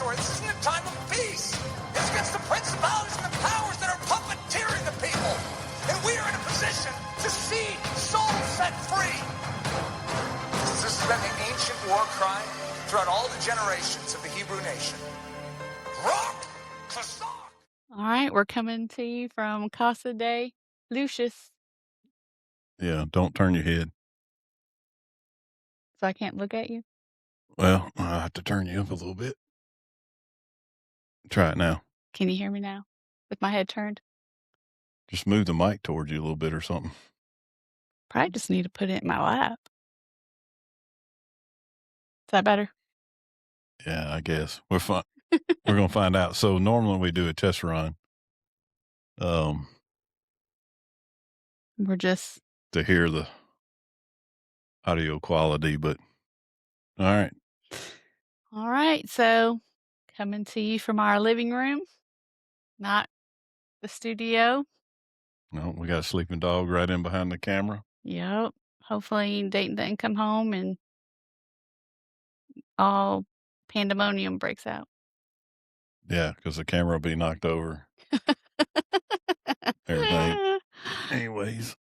or this isn't a time of peace. It's against the principalities and the powers that are puppeteering the people. And we are in a position to see souls set free. This has been the ancient war cry throughout all the generations of the Hebrew nation. Rock, Kazakh. All right, we're coming to you from Casa de Lucius, Yeah, don't turn your head. so I can't look at you. Well, I have to turn you up a little bit. Try it now. Can you hear me now with my head turned? Just move the mic towards you a little bit or something. Probably just need to put it in my lap. Is that better? Yeah, I guess. We're going to find out. So normally we do a test run We're just to hear the audio quality, but all right. all right. So coming to you from our living room, not the studio. No, we got a sleeping dog right in behind the camera. Yep. Hopefully Dayton doesn't come home and all pandemonium breaks out. Yeah, because the camera will be knocked over. Everything. Anyways,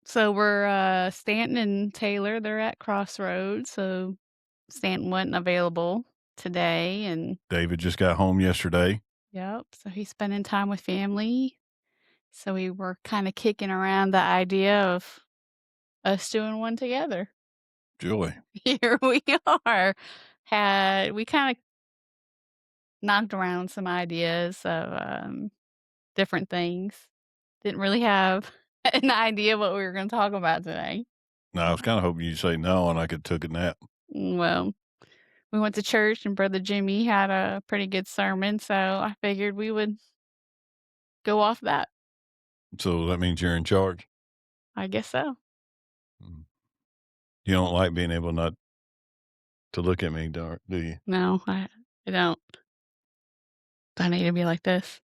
So we're Stanton and Taylor, they're at Crossroads. So Stanton wasn't available today, and David just got home yesterday. yep, so he's spending time with family. So we were kind of kicking around the idea of us doing one together. Joy. Here we are. We kind of knocked around some ideas of different things. Didn't really have an idea what we were going to talk about today. No, I was kind of hoping you'd say no and I could took a nap. Well, we went to church and Brother Jimmy had a pretty good sermon, so I figured we would go off that. So that means you're in charge. I guess so. You don't like being able not to look at me, do you? No, I don't. Do I need to be like this?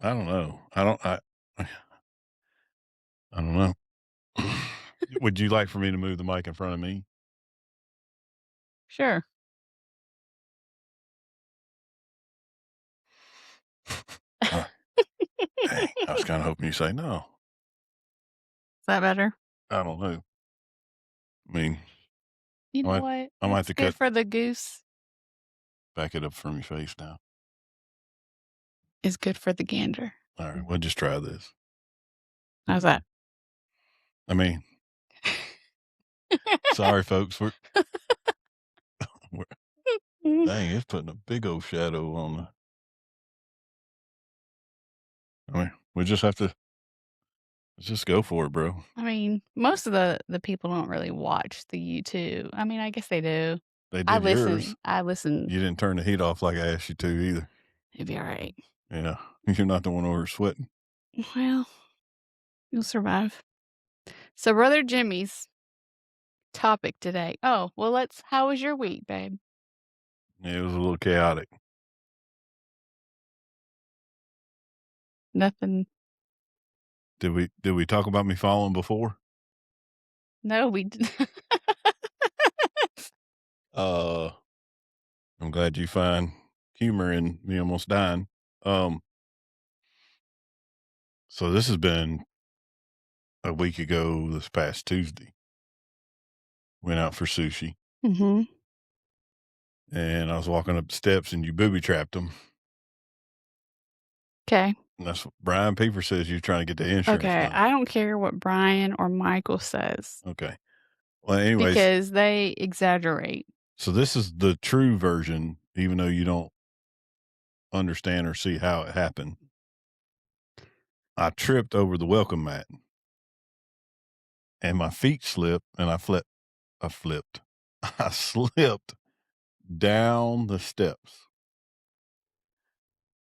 I don't know. I don't know. Would you like for me to move the mic in front of me? Sure. Dang, I was kind of hoping you say no. Is that better? I don't know. I mean, You know I what? might have It's to good cut for the goose. back it up from your face now. Is good for the gander. All right, we'll just try this. How's that? I mean, sorry, folks. We're dang, it's putting a big old shadow on the. I mean, we just have to. Let's just go for it, bro. I mean, most of the people don't really watch the YouTube. I mean, I guess they do. They I did yours. listen. I listen. You didn't turn the heat off like I asked you to either. It'd be all right. Yeah, you're not the one over sweating. Well, you'll survive. So, Brother Jimmy's topic today. Oh, well, how was your week, babe? Yeah, it was a little chaotic. Nothing. Did we talk about me falling before? No, we didn't. I'm glad you find humor in me almost dying. So this has been a week ago this past Tuesday. Went out for sushi. Mm-hmm. And I was walking up the steps and you booby trapped them. Okay. And that's what Brian Peeper says you're trying to get the insurance Okay. money. I don't care what Brian or Michael says. Okay. Well, anyways. Because they exaggerate. So this is the true version, even though you don't understand or see how it happened. I tripped over the welcome mat and my feet slipped and I slipped down the steps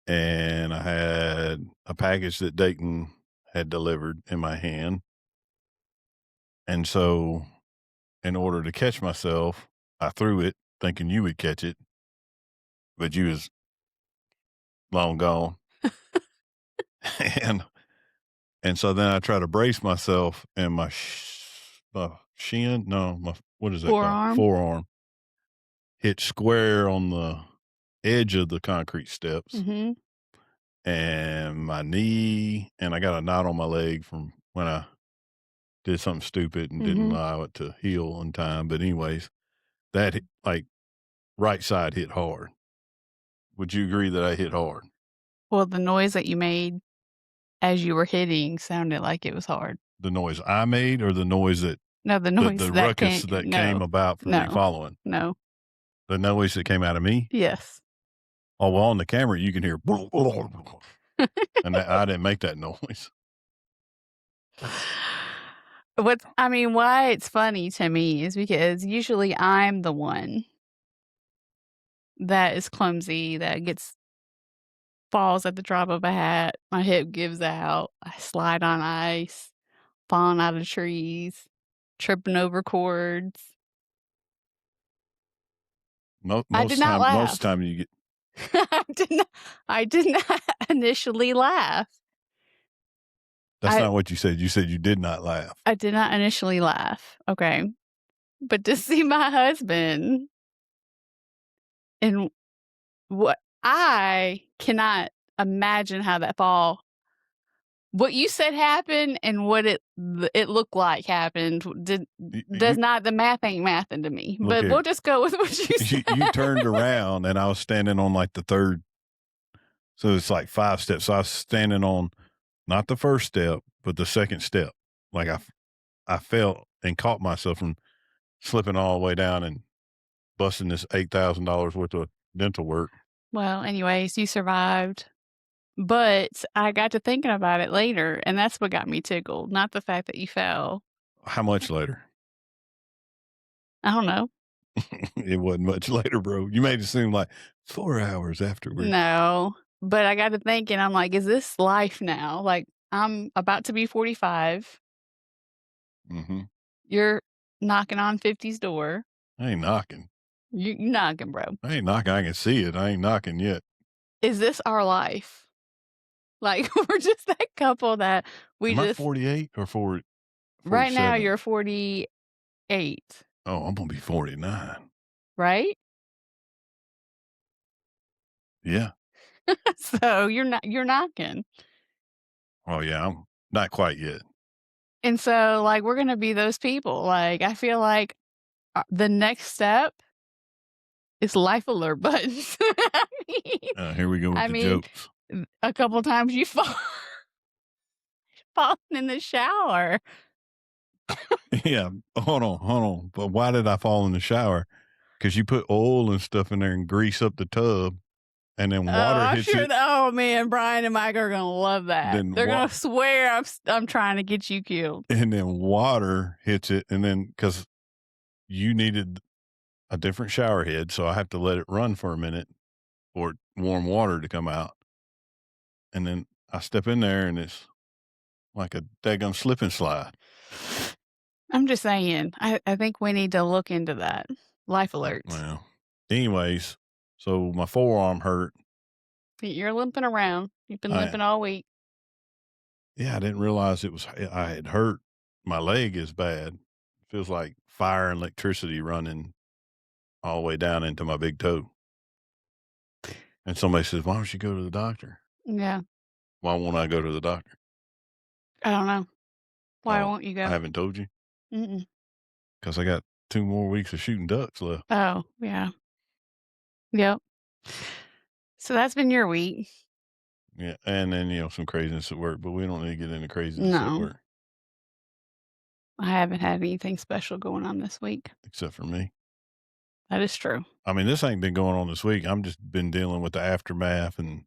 and I had a package that Dayton had delivered in my hand. And so in order to catch myself, I threw it thinking you would catch it, but you was long gone. And so then I try to brace myself and my what is that Forearm. called? Forearm hit square on the edge of the concrete steps, Mm-hmm. and my knee, and I got a knot on my leg from when I did something stupid and didn't Mm-hmm. allow it to heal in time. But anyways, that like right side hit hard. Would you agree that I hit hard? Well, the noise that you made as you were hitting sounded like it was hard. The noise I made, or the noise that No, the the noise the that ruckus came. that came No, about from me no, following? no. The noise that came out of me? Yes. Oh, well, on the camera you can hear, and I didn't make that noise. Why it's funny to me is because usually I'm the one that is clumsy, that falls at the drop of a hat, my hip gives out, I slide on ice, falling out of trees, tripping over cords. I did not Most laugh. time you get. I did not initially laugh. That's I not what you said. You said you did not laugh. I did not initially laugh, okay? But to see my husband and what I cannot imagine how that fall what you said happened and what it looked like happened does not the math ain't mathing to me. Look But here. we'll just go with what you said. You turned around and I was standing on like the third, so it's like 5 steps. So I was standing on not the first step, but the second step. Like I fell and caught myself from slipping all the way down and busting this $8,000 worth of dental work. Well, anyways, you survived. But I got to thinking about it later, and that's what got me tickled, not the fact that you fell. How much later? I don't know. It wasn't much later, bro. You made it seem like 4 hours afterwards. No. But I got to thinking, I'm like, is this life now? Like, I'm about to be 45. Mm-hmm. You're knocking on 50's door. I ain't knocking. You knocking, bro. I ain't knocking. I can see it. I ain't knocking yet. Is this our life? Like, we're just that couple that Am I 48 or 40? Right now, you're 48. Oh, I'm gonna be 49. Right? Yeah. So you're knocking. Oh yeah, I'm not quite yet. And so, like, we're gonna be those people. Like, I feel like the next step is life alert buttons. Here we go with the jokes. A couple times you fallen in the shower. Yeah, hold on. But why did I fall in the shower? Because you put oil and stuff in there and grease up the tub, and then water hits it. Oh man, Brian and Mike are gonna love that. They're gonna swear I'm trying to get you killed. And then water hits it, and then because you needed a different shower head, so I have to let it run for a minute for warm water to come out. And then I step in there, and it's like a daggum slip and slide. I'm just saying, I think we need to look into that. Life alerts. Well, anyways, so my forearm hurt. You're limping around. You've been limping all week. Yeah, I didn't realize I had hurt my leg as bad. It feels like fire and electricity running all the way down into my big toe. And somebody says, why don't you go to the doctor? Yeah. Why won't I go to the doctor? I don't know. Why won't you go? I haven't told you. Mm-mm. Because I got 2 more weeks of shooting ducks left. Oh, yeah. Yep. So that's been your week. Yeah, and then, some craziness at work, but we don't need to get into craziness at work. I haven't had anything special going on this week. Except for me. That is true. I mean, this ain't been going on this week. I'm just been dealing with the aftermath and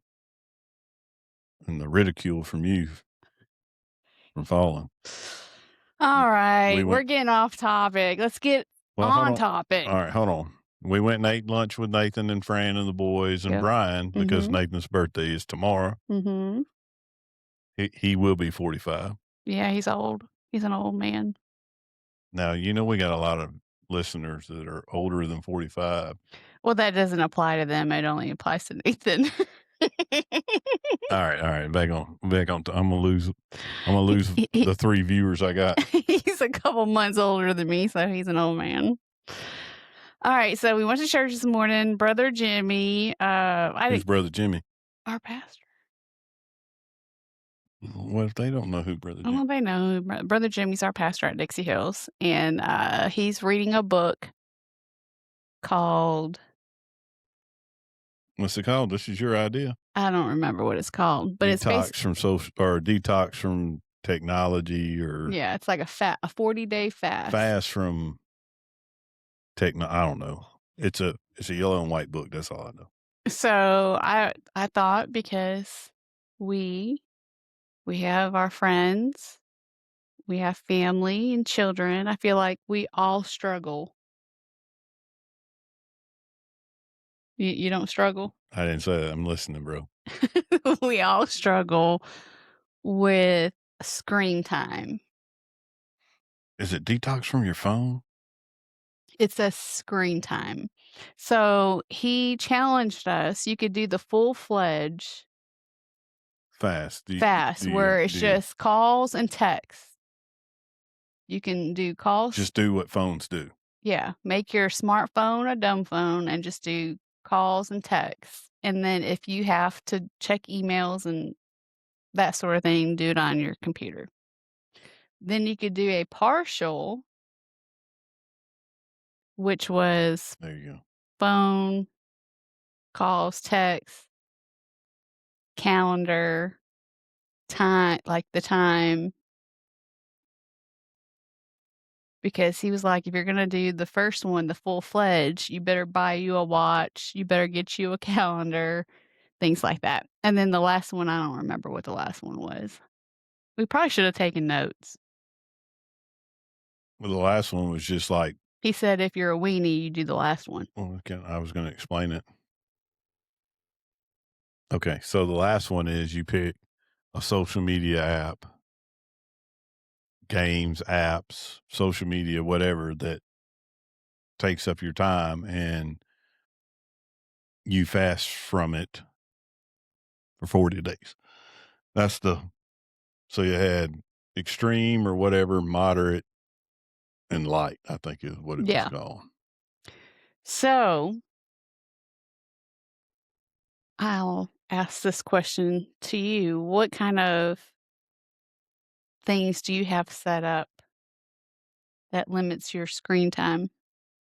the ridicule from you from falling. All right. We're getting off topic. Let's get on topic. All right, hold on. We went and ate lunch with Nathan and Fran and the boys and Brian because Nathan's birthday is tomorrow. Mm-hmm. He will be 45. Yeah, he's old. He's an old man. Now, we got a lot of listeners that are older than 45. Well, that doesn't apply to them. It only applies to Nathan. All right. Back on. I'm gonna lose the 3 viewers I got. He's a couple months older than me, so he's an old man. All right, so we went to church this morning. Brother Jimmy, I Who's think Brother Jimmy? our pastor. What if they don't know who Brother Jimmy? Well, they know Brother Jimmy's our pastor at Dixie Hills, and he's reading a book called What's it called? This is your idea. I don't remember what it's called, but it's Detox from social or detox from technology or yeah, it's like a 40-day fast. fast from techno. I don't know. It's a yellow and white book. That's all I know. So I thought because we we have our friends, we have family and children. I feel like we all struggle. You don't struggle? I didn't say that. I'm listening, bro. We all struggle with screen time. Is it detox from your phone? It says screen time. So he challenged us. You could do the full-fledged Fast. fast where it's just calls and texts. You can do calls. Just do what phones do. Yeah, make your smartphone a dumb phone and just do calls and texts. And then if you have to check emails and that sort of thing, do it on your computer. Then you could do a partial, which was There you go. phone, calls, texts, calendar, time, like the time. Because he was like, if you're gonna do the first one, the full-fledged, you better buy you a watch, you better get you a calendar, things like that. And then the last one, I don't remember what the last one was. We probably should have taken notes. Well, the last one was just like, He said if you're a weenie, you do the last one. well, I was going to explain it. Okay, so the last one is you pick a social media app, games, apps, social media, whatever that takes up your time, and you fast from it for 40 days. That's so you had extreme or whatever, moderate, and light, I think is what it was Yeah. called. So I'll ask this question to you. What kind of things do you have set up that limits your screen time?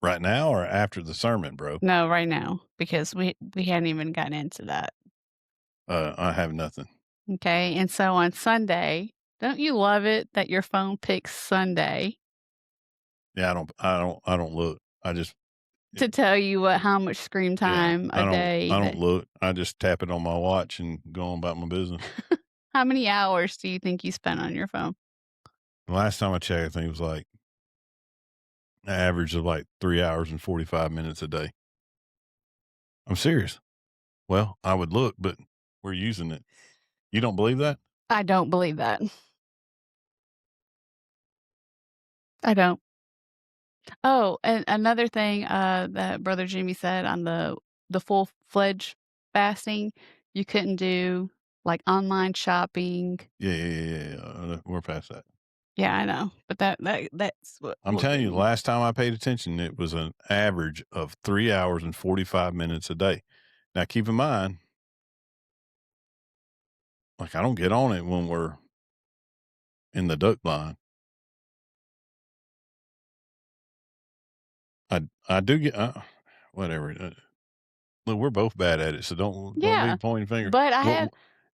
Right now or after the sermon, bro? No, right now, because we hadn't even gotten into that. I have nothing. Okay. And so on Sunday, don't you love it that your phone picks Sunday Yeah, I don't look. I just to tell you how much screen time a day? I don't look. I just tap it on my watch and go on about my business. How many hours do you think you spent on your phone? The last time I checked, I think it was like an average of like 3 hours and 45 minutes a day. I'm serious. Well, I would look, but we're using it. You don't believe that? I don't believe that. I don't. Oh, and another thing that Brother Jimmy said on the full-fledged fasting, you couldn't do like online shopping. Yeah. We're past that. Yeah, I know, but that's what I'm we'll telling you, the do. last time I paid attention, it was an average of 3 hours and 45 minutes a day. Now, keep in mind, like I don't get on it when we're in the duck blind. I do get whatever. Look, we're both bad at it, so don't Yeah, be pointing fingers. but I What, have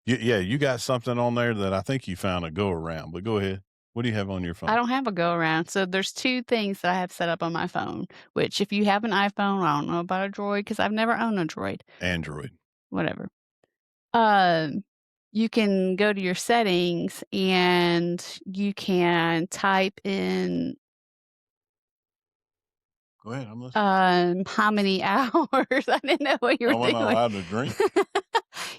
yeah, you got something on there that I think you found a go around. But go ahead. What do you have on your I phone? don't have a go around. So there's 2 things that I have set up on my phone, which if you have an iPhone, I don't know about a Droid because I've never owned a Droid, Android. whatever. Um, you can go to your settings and you can type in Go ahead. I'm listening. how many hours. I didn't know what you I were wasn't doing. allowed to drink.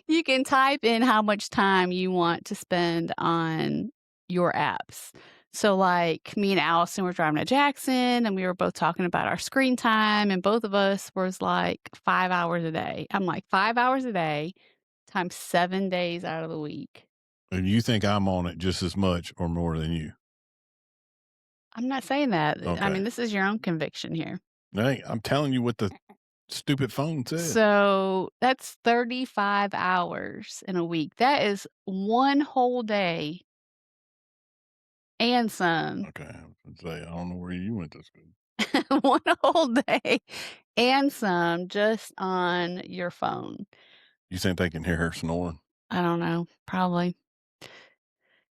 You can type in how much time you want to spend on your apps. So, like me and Allison were driving to Jackson, and we were both talking about our screen time, and both of us was like 5 hours a day. I'm like 5 hours a day times 7 days out of the week. And you think I'm on it just as much or more than you? I'm not saying that. I Okay. mean, this is your own conviction here. Hey, I'm telling you what the stupid phone said. So that's 35 hours in a week. That is one whole day and some. Okay, I was gonna say, I don't know where you went to school. One whole day and some just on your phone. You think they can hear her snoring? I don't know, probably.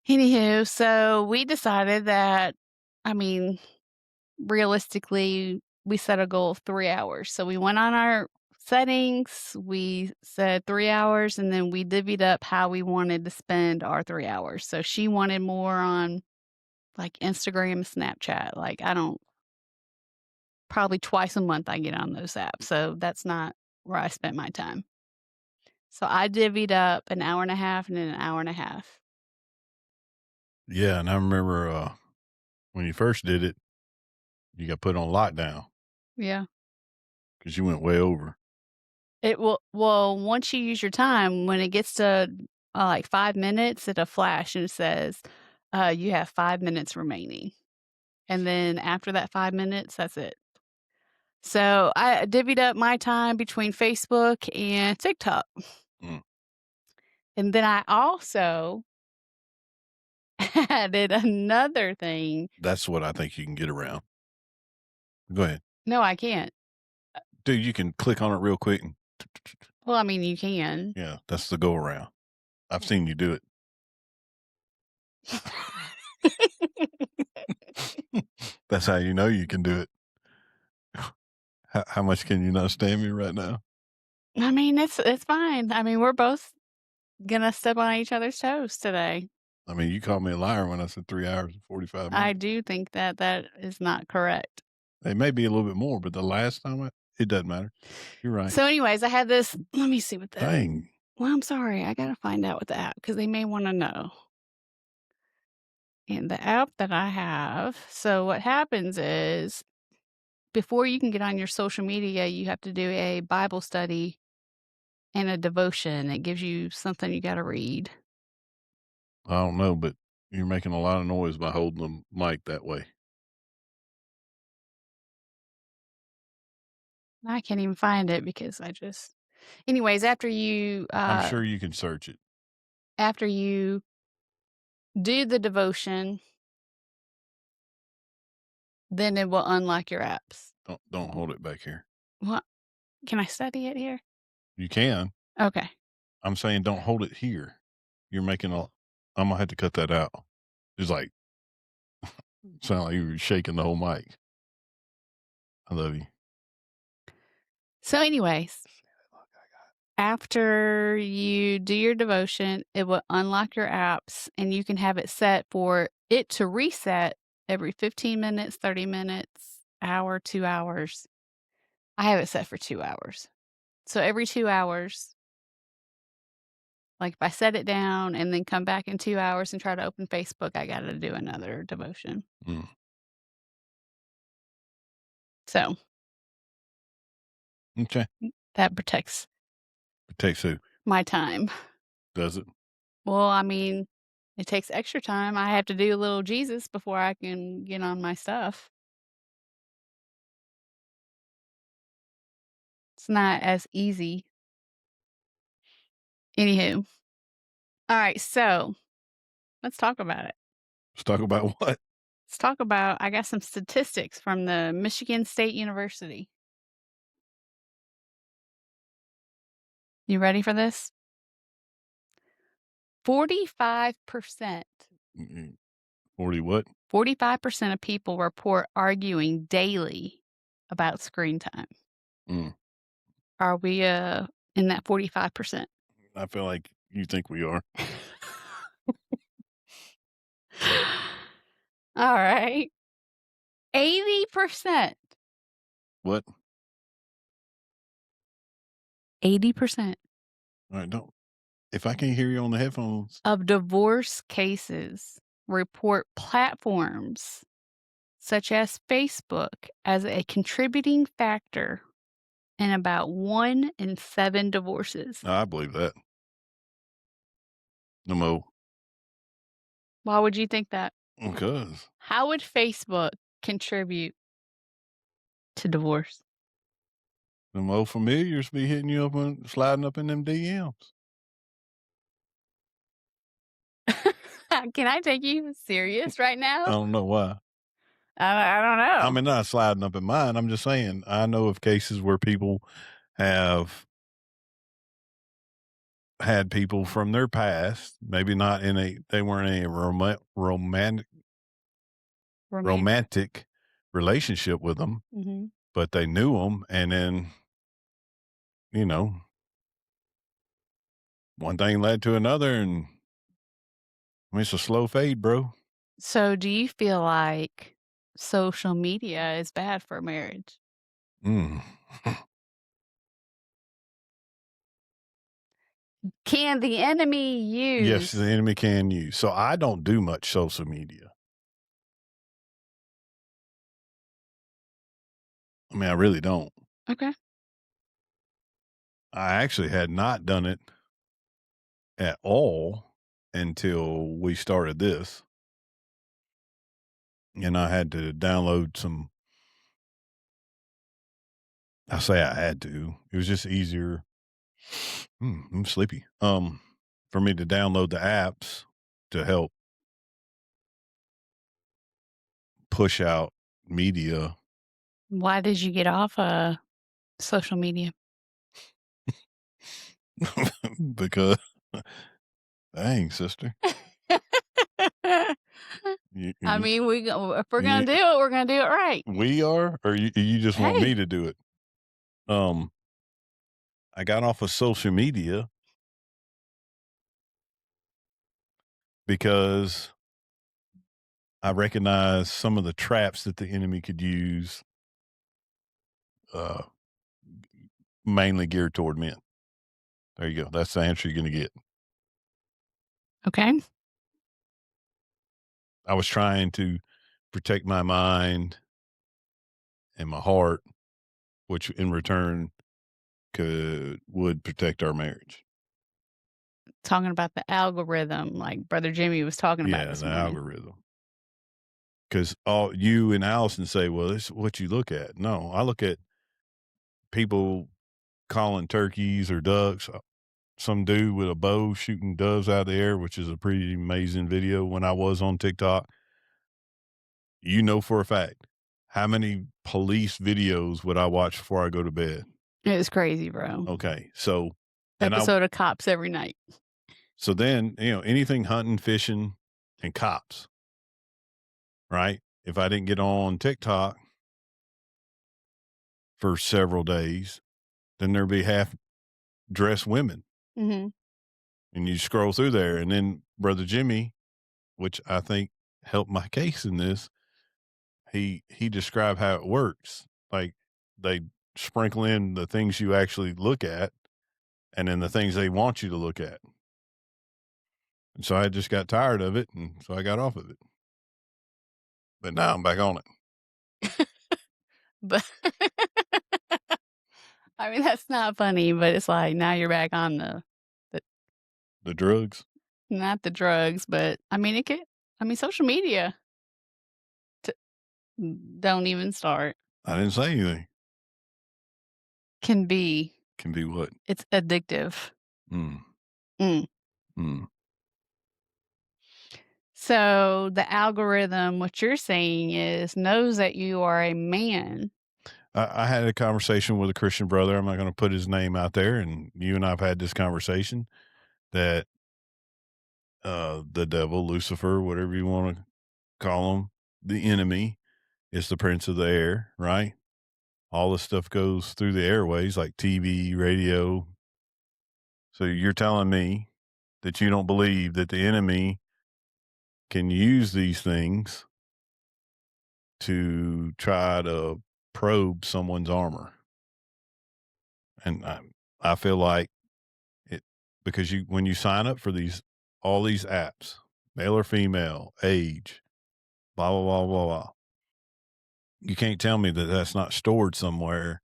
Anywho, so we decided that, I mean, realistically, we set a goal of 3 hours. So we went on our settings, we said 3 hours, and then we divvied up how we wanted to spend our 3 hours. So she wanted more on, like, Instagram, Snapchat. Like, I don't probably twice a month I get on those apps, so that's not where I spent my time. So I divvied up an hour and a half and then an hour and a half. Yeah, and I remember when you first did it, you got put on lockdown Yeah. because you went way over. It will well, once you use your time, when it gets to, like 5 minutes, it'll flash and it says, "You have 5 minutes remaining." And then after that 5 minutes, that's it. So I divvied up my time between Facebook and TikTok. Mm, And then I also added another thing. that's what I think you can get around. Go ahead. No, I can't. Dude, you can click on it real quick and Well, I mean, you can. yeah, that's the go around. I've seen you do it. That's how you know you can do it. How much can you not stand me right now? I mean, it's fine. I mean, we're both gonna step on each other's toes today. I mean, you called me a liar when I said 3 hours and 45 I minutes. do think that that is not correct. It may be a little bit more, but the last time it doesn't matter. You're right. So anyways, I had this let me see what the Dang. well, I'm sorry, I gotta find out what the app because they may wanna know. And the app that I have so what happens is, before you can get on your social media, you have to do a Bible study and a devotion. It gives you something you gotta read. I don't know, but you're making a lot of noise by holding the mic that way. I can't even find it because I just anyways, I'm sure you can search it. after you do the devotion, then it will unlock your apps. Don't hold it back here. What can I study it here? You can. Okay. I'm saying don't hold it here. You're making a I'm gonna have to cut that out. It's like sound like you were shaking the whole mic. I love you. So anyways, after you do your devotion, it will unlock your apps and you can have it set for it to reset every 15 minutes, 30 minutes, hour, 2 hours. I have it set for 2 hours. So every 2 hours, like if I set it down and then come back in 2 hours and try to open Facebook, I got to do another devotion. Mm. So Okay. that protects Protects who? my time. Does it? Well, I mean, it takes extra time. I have to do a little Jesus before I can get on my stuff. It's not as easy. Anywho. All right, so let's talk about it. Let's talk about what? Let's talk about I got some statistics from the Michigan State University. You ready for this? 45%. 40 what? 45% of people report arguing daily about screen time. Mm. Are we in that 45%? I feel like you think we are. All right. 80%. What? 80% All right, don't. If I can't hear you on the headphones, of divorce cases report platforms such as Facebook as a contributing factor in about 1 in 7 divorces. I believe that. No more. Why would you think that? Because How would Facebook contribute to divorce? Them old familiars be hitting you up and sliding up in them DMs. Can I take you serious right I now? don't know why. I don't I know. mean, not sliding up in mine. I'm just saying, I know of cases where people have had people from their past, maybe not in they weren't in a Romantic. romantic relationship with them, Mhm. but they knew them, and then, you know, one thing led to another, and I mean, it's a slow fade, bro. So, do you feel like social media is bad for marriage? Mm. Can the enemy Yes, the use enemy can use. So I don't do much social media. I mean, I really don't. Okay. I actually had not done it at all until we started this, and I had to download some. I say I had to. It was just easier. I'm sleepy. For me to download the apps to help push out media Why did you get off social media? because, dang, sister, you, I you, mean, if we're you, gonna do it, we're gonna do it right. we are, or you just want me Hey, to do it. Um, I got off of social media because I recognize some of the traps that the enemy could use, uh, mainly geared toward men. There you go. That's the answer you're going to get. okay. I was trying to protect my mind and my heart, which in return would protect our marriage. Talking about the algorithm, like Brother Jimmy was talking about Yeah, this the morning. algorithm. Because all you and Allison say, well, this is what you look at. No, I look at people calling turkeys or ducks. Some dude with a bow shooting doves out of the air, which is a pretty amazing video when I was on TikTok. You know for a fact, how many police videos would I watch before I go to bed? It was crazy, bro. Okay. So, Episode of Cops every night. so then, anything hunting, fishing, and cops, right? If I didn't get on TikTok for several days, then there'd be half dressed women. Mhm. And you scroll through there. And then Brother Jimmy, which I think helped my case in this, he described how it works. Like they sprinkle in the things you actually look at and then the things they want you to look at. And so I just got tired of it, and so I got off of it. But now I'm back on it. But I mean, that's not funny, but it's like now you're back on the The drugs? not the drugs, but I mean, social media t don't even start. I didn't say anything. Can be Can be what? it's addictive. Mm, Mm. mm. So the algorithm, what you're saying is knows that you are a man. I had a conversation with a Christian brother. I'm not going to put his name out there, and you and I've had this conversation that the devil, Lucifer, whatever you want to call him, the enemy is the prince of the air, right? All this stuff goes through the airways like TV, radio. So you're telling me that you don't believe that the enemy can use these things to try to probe someone's armor. And I feel like it because when you sign up for all these apps, male or female, age, blah, blah, blah, blah, blah, you can't tell me that that's not stored somewhere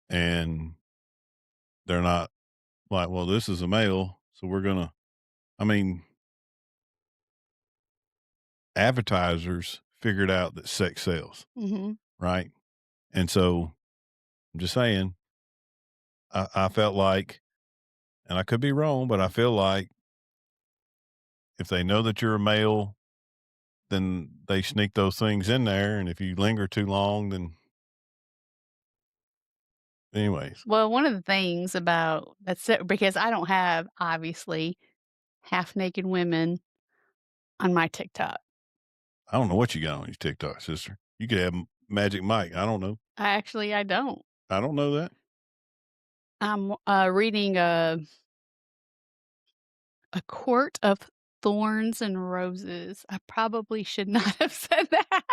and they're not like, well, this is a male. So I mean, advertisers figured out that sex sells, Mhm. right? And so I'm just saying. I felt like, and I could be wrong, but I feel like if they know that you're a male, then they sneak those things in there, and if you linger too long, then anyways, Well, one of the things about that's it because I don't have, obviously, half naked women on my TikTok. I don't know what you got on your TikTok, sister. You could have Magic Mike. I don't know. I don't. I don't know that. I'm, reading A Court of Thorns and Roses. I probably should not have said that.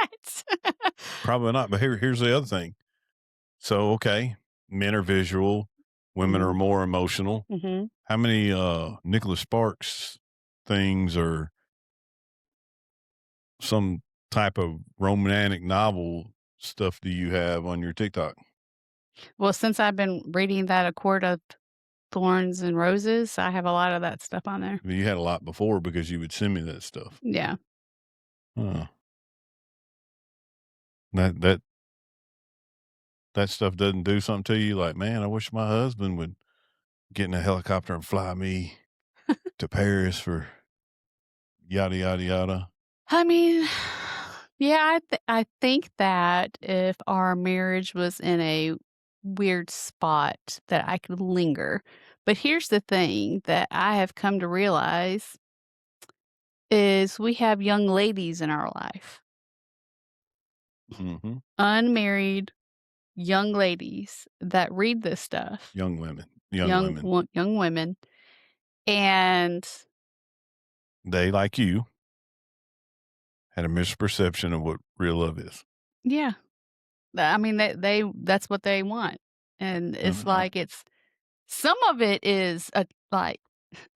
Probably not. But here's the other thing. So, okay, men are visual, women are Mhm, more emotional. mhm. How many Nicholas Sparks things or some type of romantic novel stuff do you have on your TikTok? Well, since I've been reading that A Court of Thorns and Roses, I have a lot of that stuff on there. You had a lot before because you would send me that stuff. Yeah. Huh. That that stuff doesn't do something to you like, man, I wish my husband would get in a helicopter and fly me to Paris for yada yada yada. I mean, yeah, I think that if our marriage was in a weird spot that I could linger. But here's the thing that I have come to realize is we have young ladies in our life, Hmm. unmarried young ladies that read this stuff, Young women, young women, young women, and they like you had a misperception of what real love is. yeah, I mean they that's what they want, and it's Uh, like it's some of it is like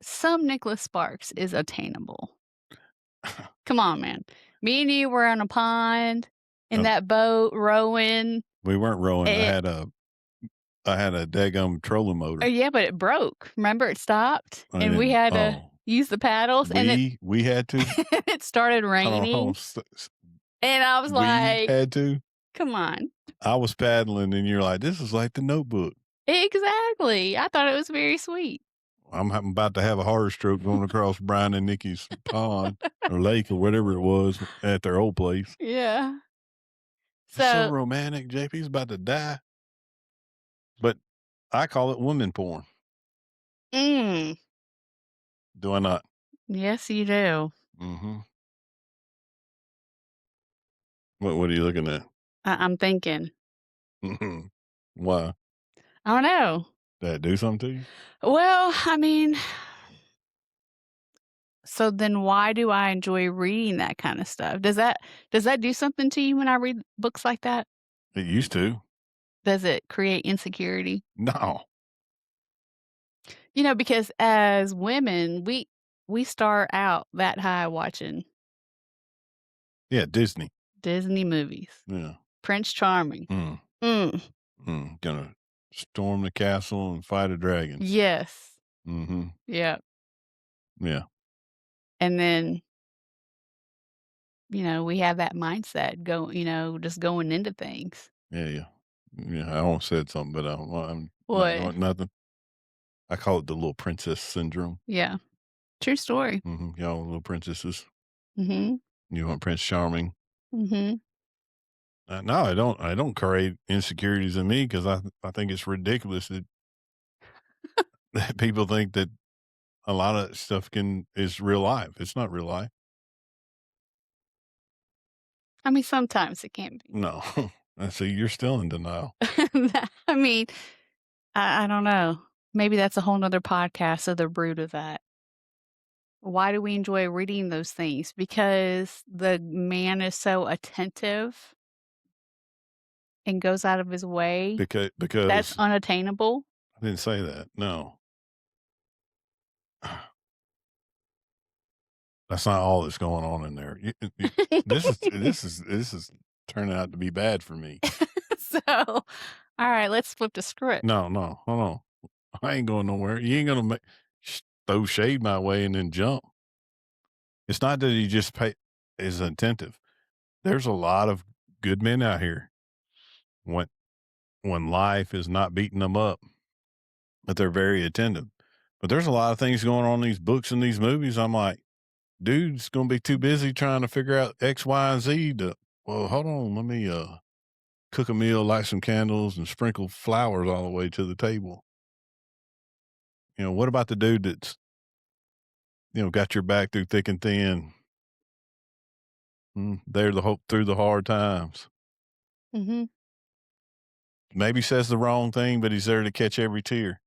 some Nicholas Sparks is attainable. Come on, man. Me and you were on a pond in uh, that boat rowing. we weren't rowing. And, I had a daggum trolling motor. yeah, but it broke. Remember, it stopped, I and we didn't. had to Oh, use the paddles, and we had to. it started Hold on. raining, and I was We like, had to. "Come on." I was paddling, and you're like, "This is like the Notebook." Exactly. I thought it was very sweet. I'm about to have a heart stroke going across Brian and Nikki's pond or lake or whatever it was at their old place. Yeah. It's so So, romantic. JP's about to die, but I call it woman porn. mm, Do I not? yes, you do. Mm-hmm. What are you looking at? I'm thinking. Mhm. Why? I don't know. Did that do something to you? Well, I mean, so then why do I enjoy reading that kind of stuff? Does that do something to you when I read books like that? It used to. Does it create insecurity? No. Because as women, we start out that high watching Yeah, Disney. Disney movies. Yeah. Prince Charming. Mm, Mm, gonna storm the castle and fight a dragon. yes. Mm-hmm. Yeah. Yeah. And then, we have that mindset just going into things. Yeah. Yeah. Yeah. I almost said something, but I'm not What? going nothing. I call it the little princess syndrome. Yeah. True story. Mm-hmm. Y'all little princesses. Mhm. You want Prince Charming. Mhm. No, I don't. I don't create insecurities in me because I think it's ridiculous that, that people think that a lot of stuff is real life. It's not real life. I mean, sometimes it can be. No. I see you're still in denial. I mean, I don't know. Maybe that's a whole nother podcast of the root of that. Why do we enjoy reading those things? Because the man is so attentive and goes out of his way. That's Because unattainable. I didn't say that. No. That's not all that's going on in there. This is turning out to be bad for me. So, all right, let's flip the script. No, no, hold on. I ain't going nowhere. You ain't gonna throw shade my way and then jump. It's not that he just is attentive. There's a lot of good men out here. What? when life is not beating them up, but they're very attentive. But there's a lot of things going on in these books and these movies. I'm like, dude's going to be too busy trying to figure out X, Y, and Z to, well, hold on, let me cook a meal, light some candles, and sprinkle flowers all the way to the table. What about the dude that's, got your back through thick and thin? They're the hope through the hard times. Mhm. Maybe says the wrong thing, but he's there to catch every tear.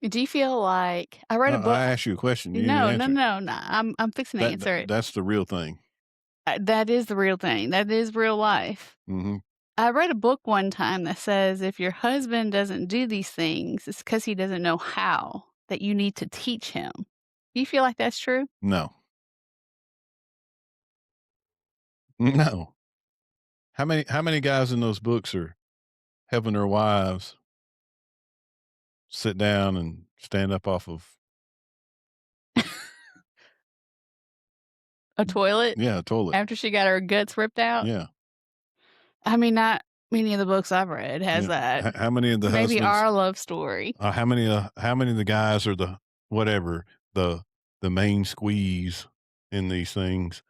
Do you feel like I read a book. I asked you a question. You didn't No, no, answer. no, no. I'm fixing to answer it. That's the real thing. That is the real thing. That is real life. Mm-hmm. I read a book one time that says if your husband doesn't do these things, it's because he doesn't know how, that you need to teach him. Do you feel like that's true? No. No. How many guys in those books are helping their wives sit down and stand up off of A toilet a toilet? after she got her guts ripped out? Yeah. I mean, not many of the books I've read has that. How many of the Maybe husbands? Our Love Story. How many of the guys are the whatever the main squeeze in these things?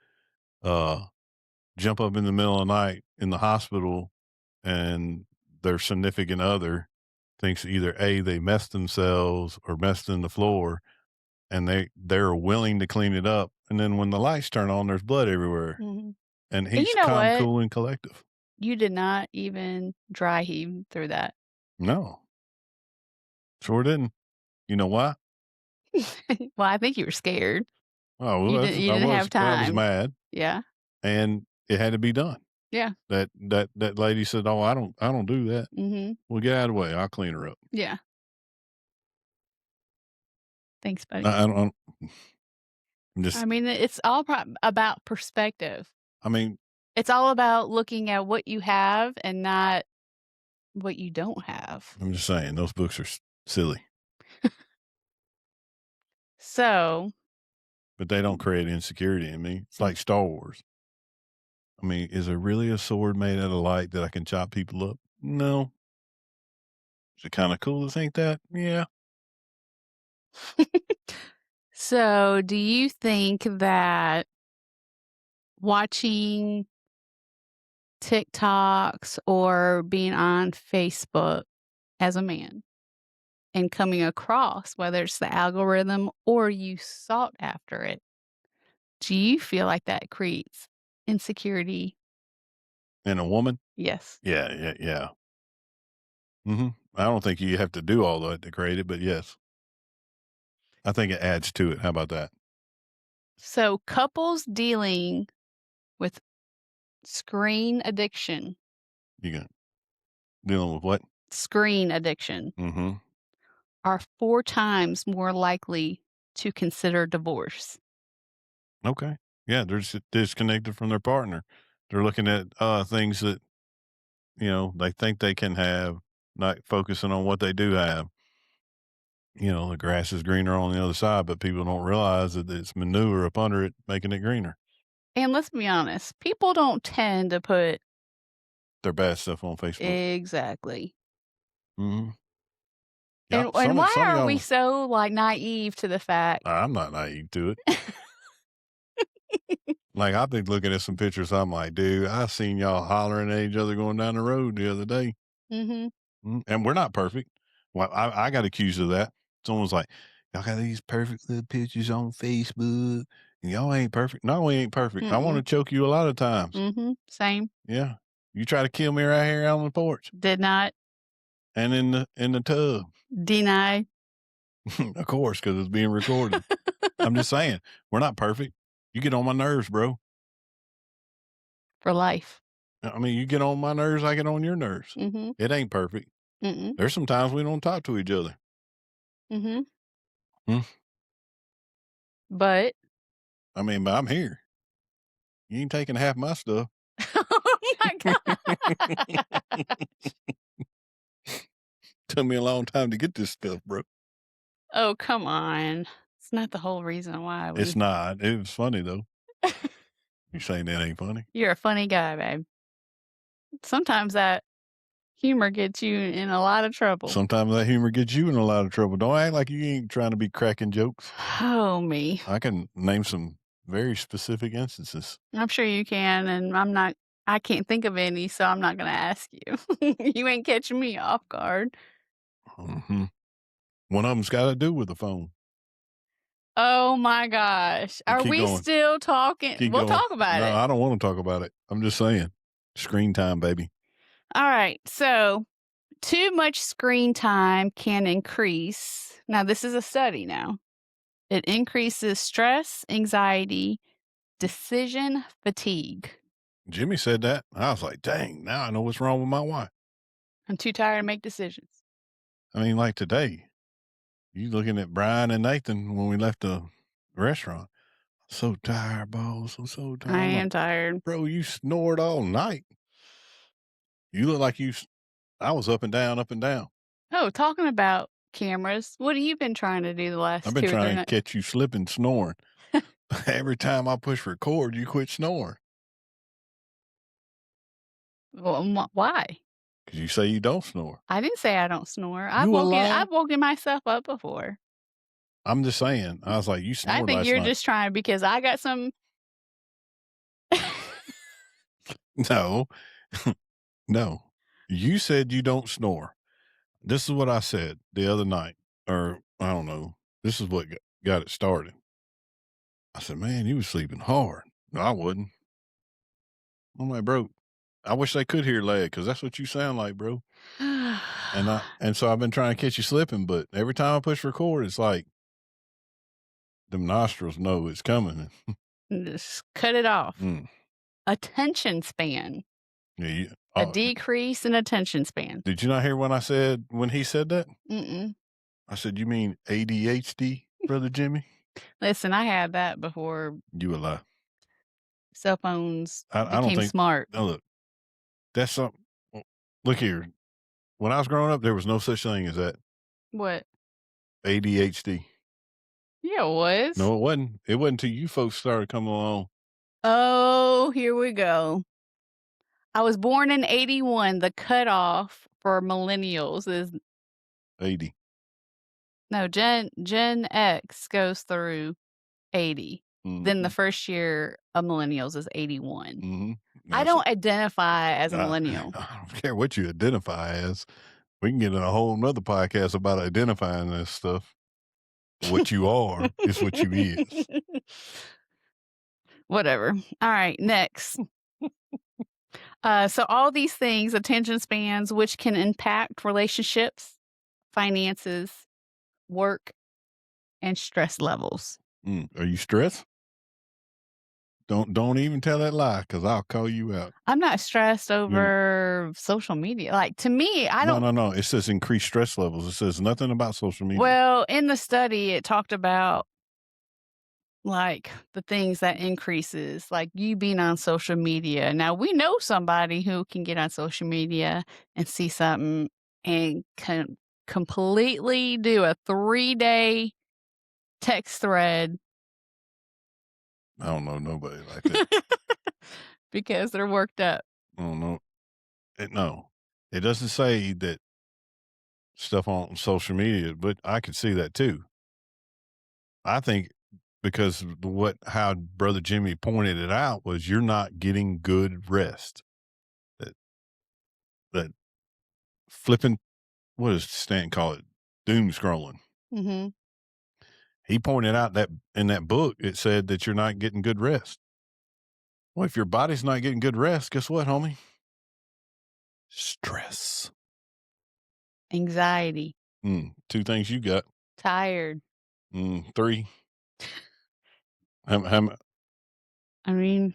Jump up in the middle of the night in the hospital, and their significant other thinks either A, they messed themselves or messed in the floor, and they're willing to clean it up. And then when the lights turn on, there's blood everywhere. Mhm. And And you he's know calm, what? cool, and collective. You did not even dry heave through that. No, sure didn't. You know why? Well, I think you were scared. Oh, well, You didn't have I was time. mad, Yeah. and it had to be done. Yeah. That lady said, "Oh, I don't do that." Mhm. Well, get out of the way. I'll clean her up. Yeah. Thanks, buddy. I don't. I'm I just. mean, it's all about perspective. I mean, It's all about looking at what you have and not what you don't have. I'm just saying those books are silly, So, but they don't create insecurity in me. It's like Star Wars. I mean, is there really a sword made out of light that I can chop people up? No. Is it kind of cool to think that? Yeah. so do you think that watching TikToks or being on Facebook as a man and coming across, whether it's the algorithm or you sought after it, do you feel like that creates insecurity? And a woman? Yes. Yeah, yeah, yeah. I don't think you have to do all that to create it, but yes, I think it adds to it. How about that? So, couples dealing with screen addiction, You can dealing with what? screen addiction, Mm-hmm. are 4 times more likely to consider divorce. Okay. Yeah, they're just disconnected from their partner. They're looking at things that they think they can have, not focusing on what they do have. The grass is greener on the other side, but people don't realize that it's manure up under it, making it greener. And let's be honest, people don't tend to put Their bad stuff on Facebook. exactly. Mm-hmm. Yeah, And why some of are we y'all. so like naive to the fact? I'm not naive to it. Like I've been looking at some pictures. I'm like, dude, I seen y'all hollering at each other going down the road the other day. Mm-hmm. And we're not perfect. Well, I got accused of that. Someone's like, y'all got these perfect little pictures on Facebook, and y'all ain't perfect. No, we ain't perfect. I want to choke you a lot of times. Mm-hmm. Same. Yeah, you try to kill me right here out on the porch Did not and in the tub, deny. of course, because it's being recorded. I'm just saying, we're not perfect. You get on my nerves, bro. For life. I mean, you get on my nerves, I get on your nerves. Mm-hmm. It ain't perfect. Mm-mm. There's some times we don't talk to each other. Mm-hmm. Hmm. But But I'm here. You ain't taking half my stuff. oh my god. Took me a long time to get this stuff, bro. Oh, come on. It's not the whole reason why It's we not. It was funny though. You saying that ain't funny? You're a funny guy, babe. Sometimes that humor gets you in a lot of trouble. Sometimes that humor gets you in a lot of trouble. Don't act like you ain't trying to be cracking jokes. Oh, me. I can name some very specific instances. I'm sure you can, and I can't think of any, so I'm not gonna ask you. You ain't catching me off guard. Mhm. One of them's got to do with the phone. Oh my gosh. But Are keep we going. still talking? Keep We'll going. talk about No, it. I don't want to talk about it. I'm just saying. Screen time, baby. All right. So, too much screen time can increase. Now, this is a study now. It increases stress, anxiety, decision fatigue. Jimmy said that. I was like, dang, now I know what's wrong with my wife. I'm too tired to make decisions. I mean, like today, you looking at Brian and Nathan when we left the restaurant. So tired, boss. I'm so tired. I I'm am like, tired. bro, you snored all night. You look like I was up and down, up and down. Oh, talking about cameras, what have you been trying to do the last I've been 2 or 3 trying to nights? catch you slipping, snoring. Every time I push record, you quit snoring. Well, why? Because you say you don't snore. I didn't say I don't snore. You a liar? I've woken myself up before. I'm just saying. I was like, you I snored think last you're night. just trying because I got some. No, no. You said you don't snore. This is what I said the other night, or I don't know. This is what got it started. I said, man, you was sleeping hard. No, I wasn't. I'm like, bro, I wish they could hear Lad because that's what you sound like, bro. And so I've been trying to catch you slipping, but every time I push record, it's like them nostrils know it's coming. Just cut it off. Mm. Attention span. Yeah, A decrease in attention span. Did you not hear when he said that? Mm-mm. I said, you mean ADHD, Brother Jimmy? Listen, I had that before You a lie. cell phones I don't became think. smart. Now look, that's something. Look here. When I was growing up, there was no such thing as that. What? ADHD. Yeah, it was. No, it wasn't. It wasn't until you folks started coming along. Oh, here we go. I was born in 81. The cutoff for millennials is 80. no Gen X goes through 80. Then the first year of millennials is 81. Mm-hmm. I don't identify as a millennial. I don't care what you identify as. We can get in a whole nother podcast about identifying this stuff. What you are is what you is. Whatever. All right, next. So all these things, attention spans, which can impact relationships, finances, work, and stress levels. Are you stressed? Don't even tell that lie because I'll call you out. I'm not stressed over social media. Like to me, I don't. No. It says increased stress levels. It says nothing about social media. Well, in the study, it talked about like the things that increases, like you being on social media. Now we know somebody who can get on social media and see something and can completely do a 3-day text thread I don't know nobody like that. because they're worked up. I don't know. No, it doesn't say that stuff on social media, but I could see that too. I think because how Brother Jimmy pointed it out was you're not getting good rest. That flipping, what does Stan call it? Doom scrolling. Mm-hmm. He pointed out that in that book, it said that you're not getting good rest. Well, if your body's not getting good rest, guess what, homie? Stress. Anxiety. 2 things you got. Tired. 3. I mean,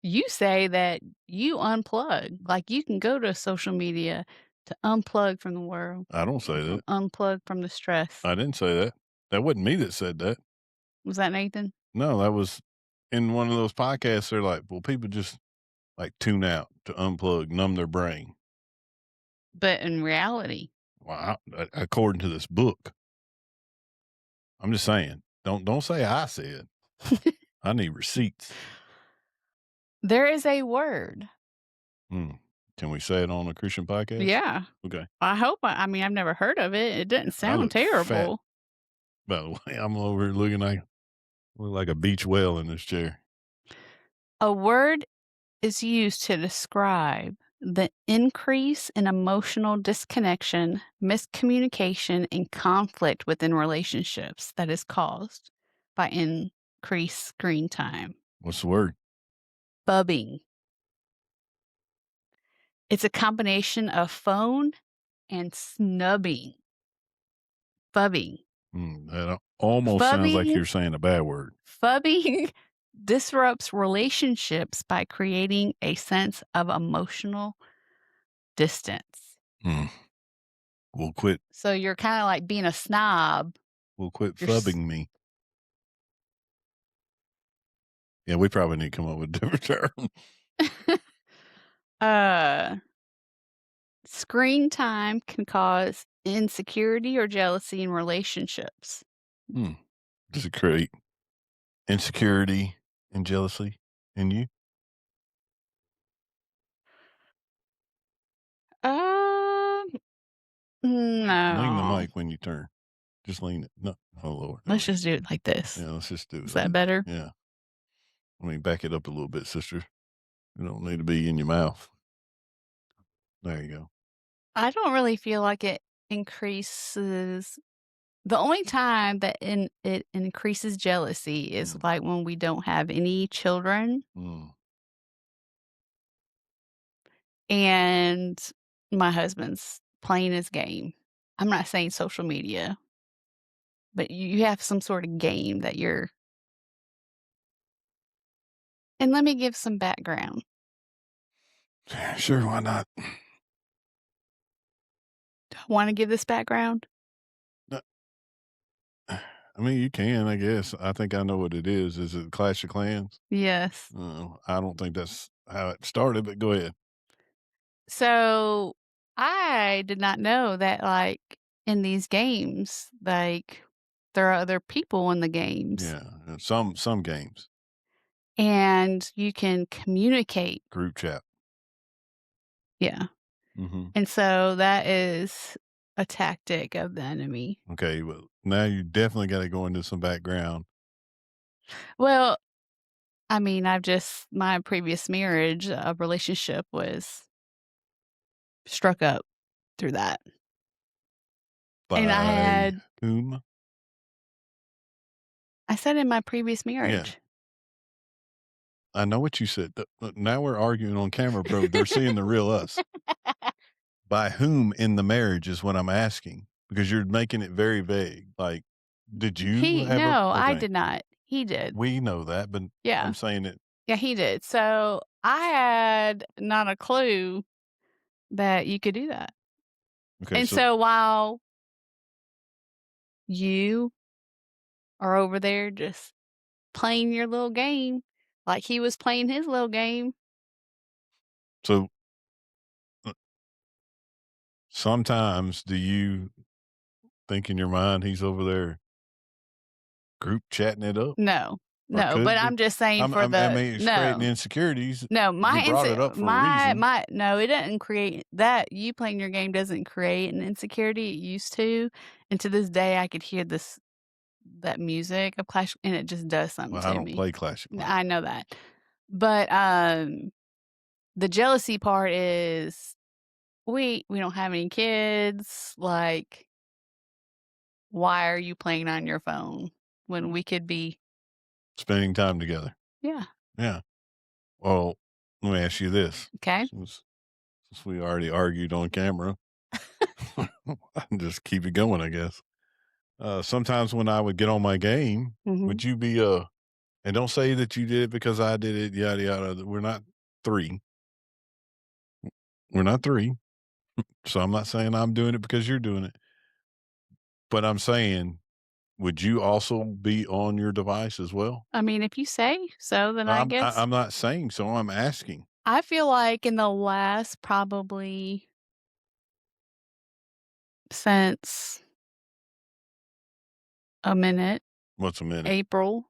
you say that you unplug. Like you can go to social media to unplug from the world. I don't say that. Unplug from the stress. I didn't say that. That wasn't me that said that. Was that Nathan? No, that was in one of those podcasts. They're like, well, people just like tune out to unplug, numb their brain. But in reality, Well, according to this book, I'm just saying, don't say I said. I need receipts. there is a word Mm. Can we say it on a Christian podcast? Yeah. Okay. I hope I mean, I've never heard of it. It didn't I sound look fat, terrible. by the way. I'm over here looking like look like a beach whale in this chair. A word is used to describe the increase in emotional disconnection, miscommunication, and conflict within relationships that is caused by increased screen time. What's the word? Bubbing. It's a combination of phone and snubbing. Fubbing. That almost sounds like Fubbing you're saying a bad word. Fubbing disrupts relationships by creating a sense of emotional distance. Mm. We'll quit. So you're kinda like being a snob. We'll quit You're s fubbing me. Yeah, we probably need to come up with a different term. uh, Screen time can cause insecurity or jealousy in relationships. Hmm. Does it create insecurity and jealousy in you? Um, Lean the no. mic when you turn. Just lean it. No. Oh Lord. Let's just do it like this. Yeah, let's just do Is it. that better? Yeah. I mean, back it up a little bit, sister. You don't need to be in your mouth. There you go. I don't really feel like it increases. The only time that it increases jealousy is, Mm, like, when we don't have any children mm. and my husband's playing his game. I'm not saying social media, but you have some sort of game that you're and let me give some background. Sure, why not? Do I wanna give this background? No, I mean, you can, I guess. I think I know what it is. Is it Clash of Clans? Yes. I don't think that's how it started, but go ahead. So, I did not know that, like, in these games, like, there are other people in the games, Yeah, some games, and you can communicate. group chat. Yeah. Mhm. And so that is a tactic of the enemy. Okay, well, now you definitely gotta go into some background. Well, I mean, I've just my previous marriage, a relationship was struck up through that. And By whom? I said in my previous Yeah, marriage. I know what you said. Now we're arguing on camera, bro. They're seeing the real us. By whom in the marriage is what I'm asking, because you're making it very vague. Like, did you have a No, I okay, did not. He did. we know that, but Yeah. I'm saying it Yeah, he did. So I had not a clue that you could do that. okay, And so so while you are over there just playing your little game, like he was playing his little game. so, uh, sometimes do you think in your mind he's over there group chatting it up No, or no, but could be? I'm just saying for I the mean, it's creating no, insecurities. no, You my brought it up for a reason. no, it doesn't create that you playing your game doesn't create an insecurity. It used to, and to this day, I could hear that music of Clash, and it just does something Well, I to don't me. play Clash of Clans. I know that, but the jealousy part is we don't have any kids. Like, why are you playing on your phone when we could be? Spending time together. Yeah. Yeah. Well, let me ask you this. Okay. Since we already argued on camera, I can just keep it going, I guess. Sometimes when I would get on my game, Hmm. would you be and don't say that you did it because I did it, yada yada. We're not three. We're not three. So I'm not saying I'm doing it because you're doing it. But I'm saying, would you also be on your device as well? I mean, if you say so, then I guess I'm not saying so. I'm asking. I feel like in the last probably since a minute, What's a minute? April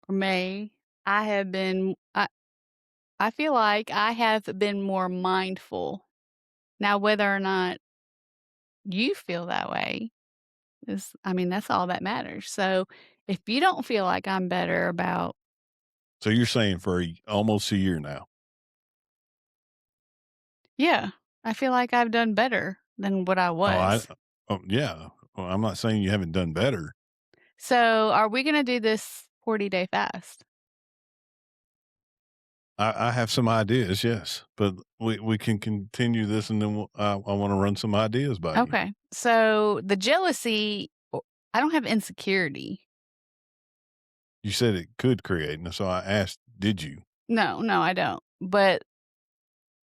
or May, I have been I feel like I have been more mindful. Now, whether or not you feel that way is, I mean, that's all that matters. So if you don't feel like I'm better about, So you're saying for almost a year now. yeah, I feel like I've done better than what I Oh, was. oh yeah. Well, I'm not saying you haven't done better. So are we going to do this 40-day fast? I have some ideas, yes, but we can continue this, and then I want to run some ideas by you. Okay. So the jealousy, I don't have insecurity. You said it could create, and so I asked, did you? No, no, I don't. But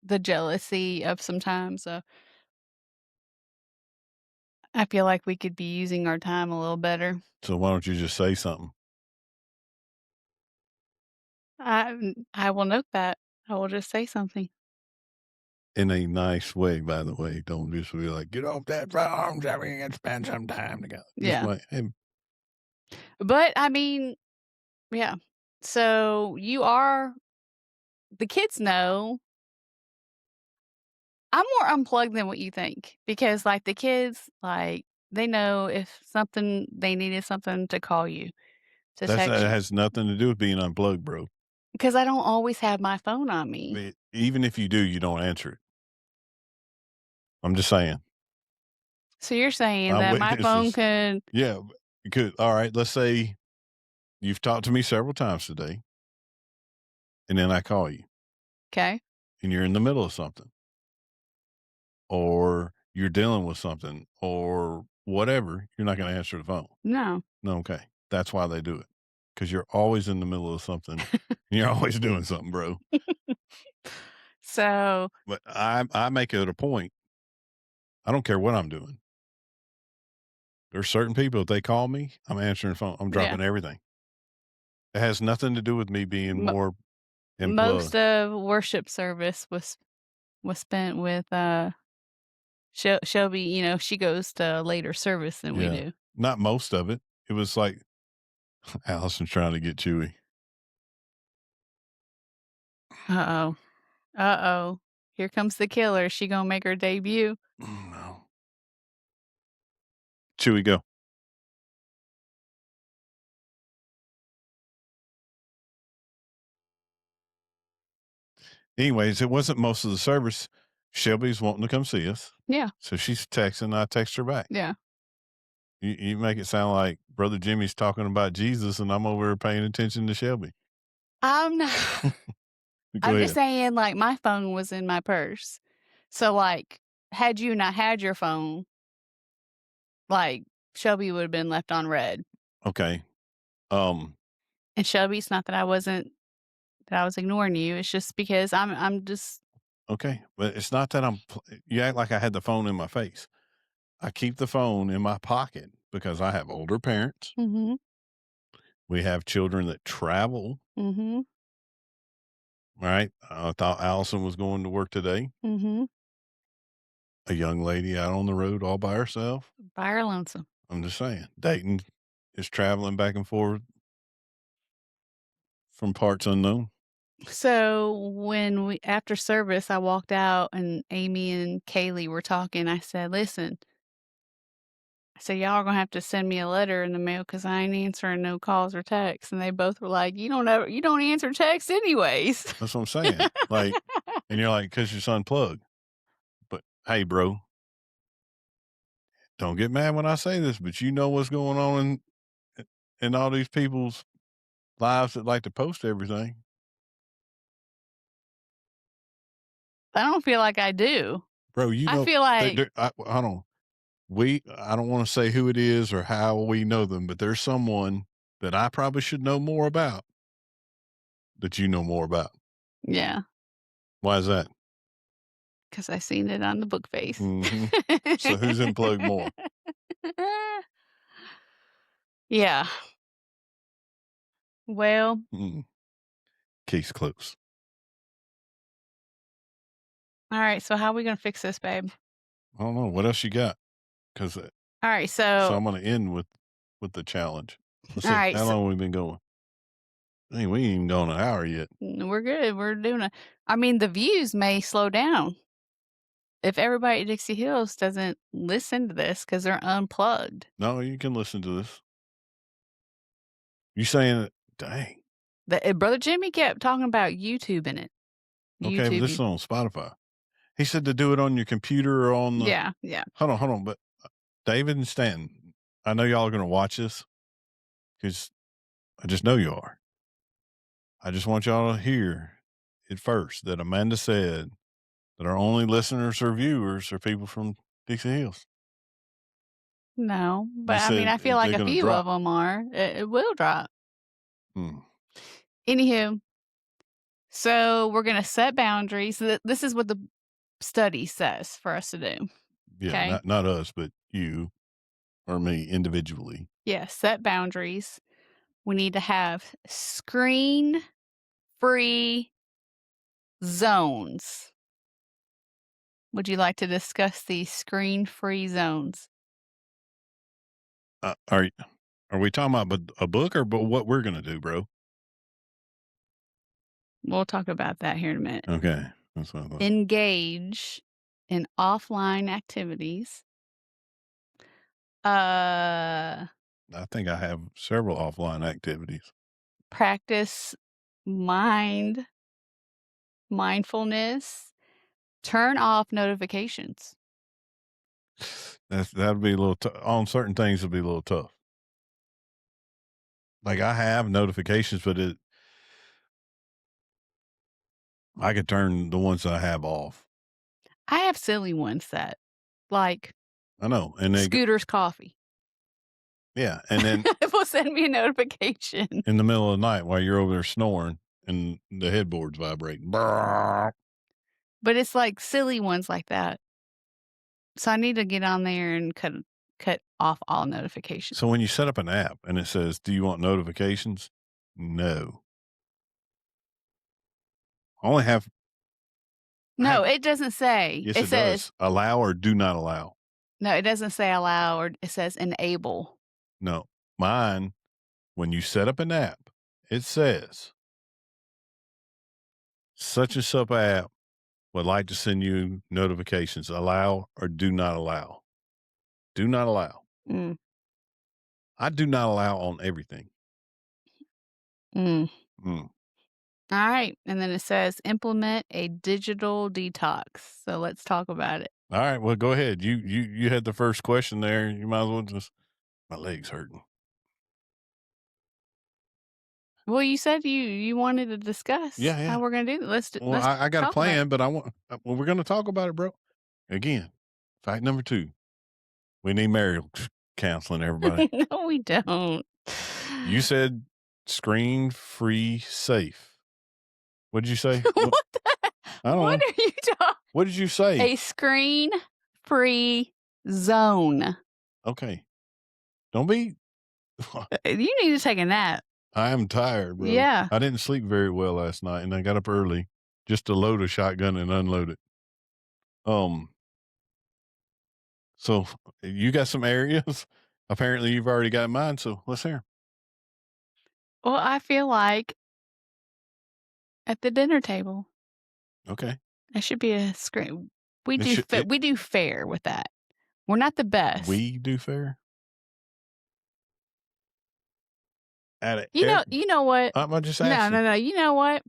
the jealousy of sometimes, I feel like we could be using our time a little better. So why don't you just say something I will note that. I will just say something. in a nice way? By the way, don't just be like, get off that phone, so we can spend some time together. Just Yeah. like, hey, But I mean, yeah. So you are the kids know I'm more unplugged than what you think because like the kids, like they know if something they needed something to call you, to text that you. has nothing to do with being unplugged, bro. Because I don't always have my phone on me. Even if you do, you don't answer it. I'm just saying. So you're saying I'm that my phone witnesses. could Yeah, good. All right. Let's say you've talked to me several times today, and then I call you, 'kay. and you're in the middle of something, or you're dealing with something, or whatever. You're not going to answer the phone. No. No, okay. That's why they do it, because you're always in the middle of something. And you're always doing something, bro. So, But I make it a point. I don't care what I'm doing. There's certain people, if they call me, I'm answering the phone. I'm yeah. dropping everything. It has nothing to do with me being Mo more most unplugged. of worship service was spent with, Shelby, she goes to a later service than we Yeah. do. Not most of it. It was like Allison trying to get Chewy. Uh-oh. Uh-oh. Here comes the killer. She gonna make her debut. No. Chewy, go. Anyways, it wasn't most of the service. Shelby's wanting to come see us. Yeah, So she's texting. I text her back. yeah. You make it sound like Brother Jimmy's talking about Jesus and I'm over here paying attention to Shelby. I'm not Go I'm just ahead. saying, like, my phone was in my purse. So, like, had you not had your phone, like, Shelby would've been left on red. Okay. Um, And Shelby, it's not that I was ignoring you, it's just because I'm just okay. But it's not that you act like I had the phone in my face. I keep the phone in my pocket because I have older parents. mhm, We have children that travel. mhm, Right. I thought Allison was going to work today. mhm. A young lady out on the road all by herself. By her lonesome. I'm just saying. Dayton is traveling back and forth from parts unknown. So, when we after service, I walked out and Amy and Kaylee were talking, I said, "Listen," I said, "y'all are gonna have to send me a letter in the mail because I ain't answering no calls or texts." And they both were like, you don't answer texts anyways." That's what I'm saying. Like, and you're like, because your son plugged. But hey, bro, don't get mad when I say this, but you know what's going on in all these people's lives that like to post everything. I don't feel like I do. Bro, you I know, feel like hold on. I don't want to say who it is or how we know them, but there's someone that I probably should know more about that you know more about. yeah, Why is that? because I seen it on the book face. Hmm. So who's unplugged more? Yeah. Well, Mm, case closed. alright, so how are we gonna fix this, babe? I don't know what else you got because Alright, so so I'm going to end with the challenge. Let's see alright, how so long we been going. Hey, we ain't even gone an hour yet. We're good. We're doing I mean, the views may slow down if everybody at Dixie Hills doesn't listen to this because they're unplugged. No, you can listen to this. You saying it? Dang. Brother Jimmy kept talking about YouTube in it. Okay, but this is on Spotify. He said to do it on your computer or on the. Yeah, yeah. Hold on. But David and Stanton, I know y'all are going to watch this because I just know you are. I just want y'all to hear it first that Amanda said that our only listeners or viewers are people from Dixie Hills. No, You but I mean, said I feel like they're a gonna few of drop. them are. It will drop. Hmm. Anywho, so we're gonna set boundaries. This is what the study says for us to do. Yeah, Okay. not us, but you or me individually. Yeah, set boundaries. We need to have screen-free zones. Would you like to discuss these screen-free zones? Are we talking about a book or what we're gonna do, bro? We'll talk about that here in a minute. Okay, that's what I thought. Engage in offline activities. I think I have several offline activities. Practice mindfulness. Turn off notifications. That'd be a little on certain things. It'll be a little tough. Like I have notifications, but I could turn the ones that I have off. I have silly ones that, like, I know, and they Scooter's coffee. yeah, and then It will send me a notification. in the middle of the night while you're over there snoring and the headboard's vibrating. But it's like silly ones like that. So I need to get on there and cut off all notifications. So when you set up an app and it says, "Do you want notifications?" No. I only have. No, it doesn't say. Yes, It it says does. Allow or do not allow. no, it doesn't say allow or it says enable. No, mine. When you set up an app, it says such and such app would like to send you notifications. Allow or do not allow. Do not allow. Mm. I do not allow on everything. Mm. Mm. All right. And then it says implement a digital detox. So let's talk about it. All right. Well, go ahead. You had the first question there. You might as well just. My leg's hurting. Well, you said you wanted to discuss Yeah. how we're going to do it. Well, I got a plan, but I want. Well, we're going to talk about it, bro. Again, fact number 2: we need marital counseling. Everybody. No, we don't. You said screen-free safe. What did you say? What the? I don't What know. are you talking? What did you say? A screen-free zone. Okay. Don't be. You need to take a nap. I am tired, bro. Yeah. I didn't sleep very well last night, and I got up early just to load a shotgun and unload it. So you got some areas. Apparently, you've already got mine. So let's hear. Well, I feel like at the dinner table, Okay. there should be a screen. We It do should- we do fair with that. We're not the best. We do fair. You know what? I'm just No, asking. no. You know what?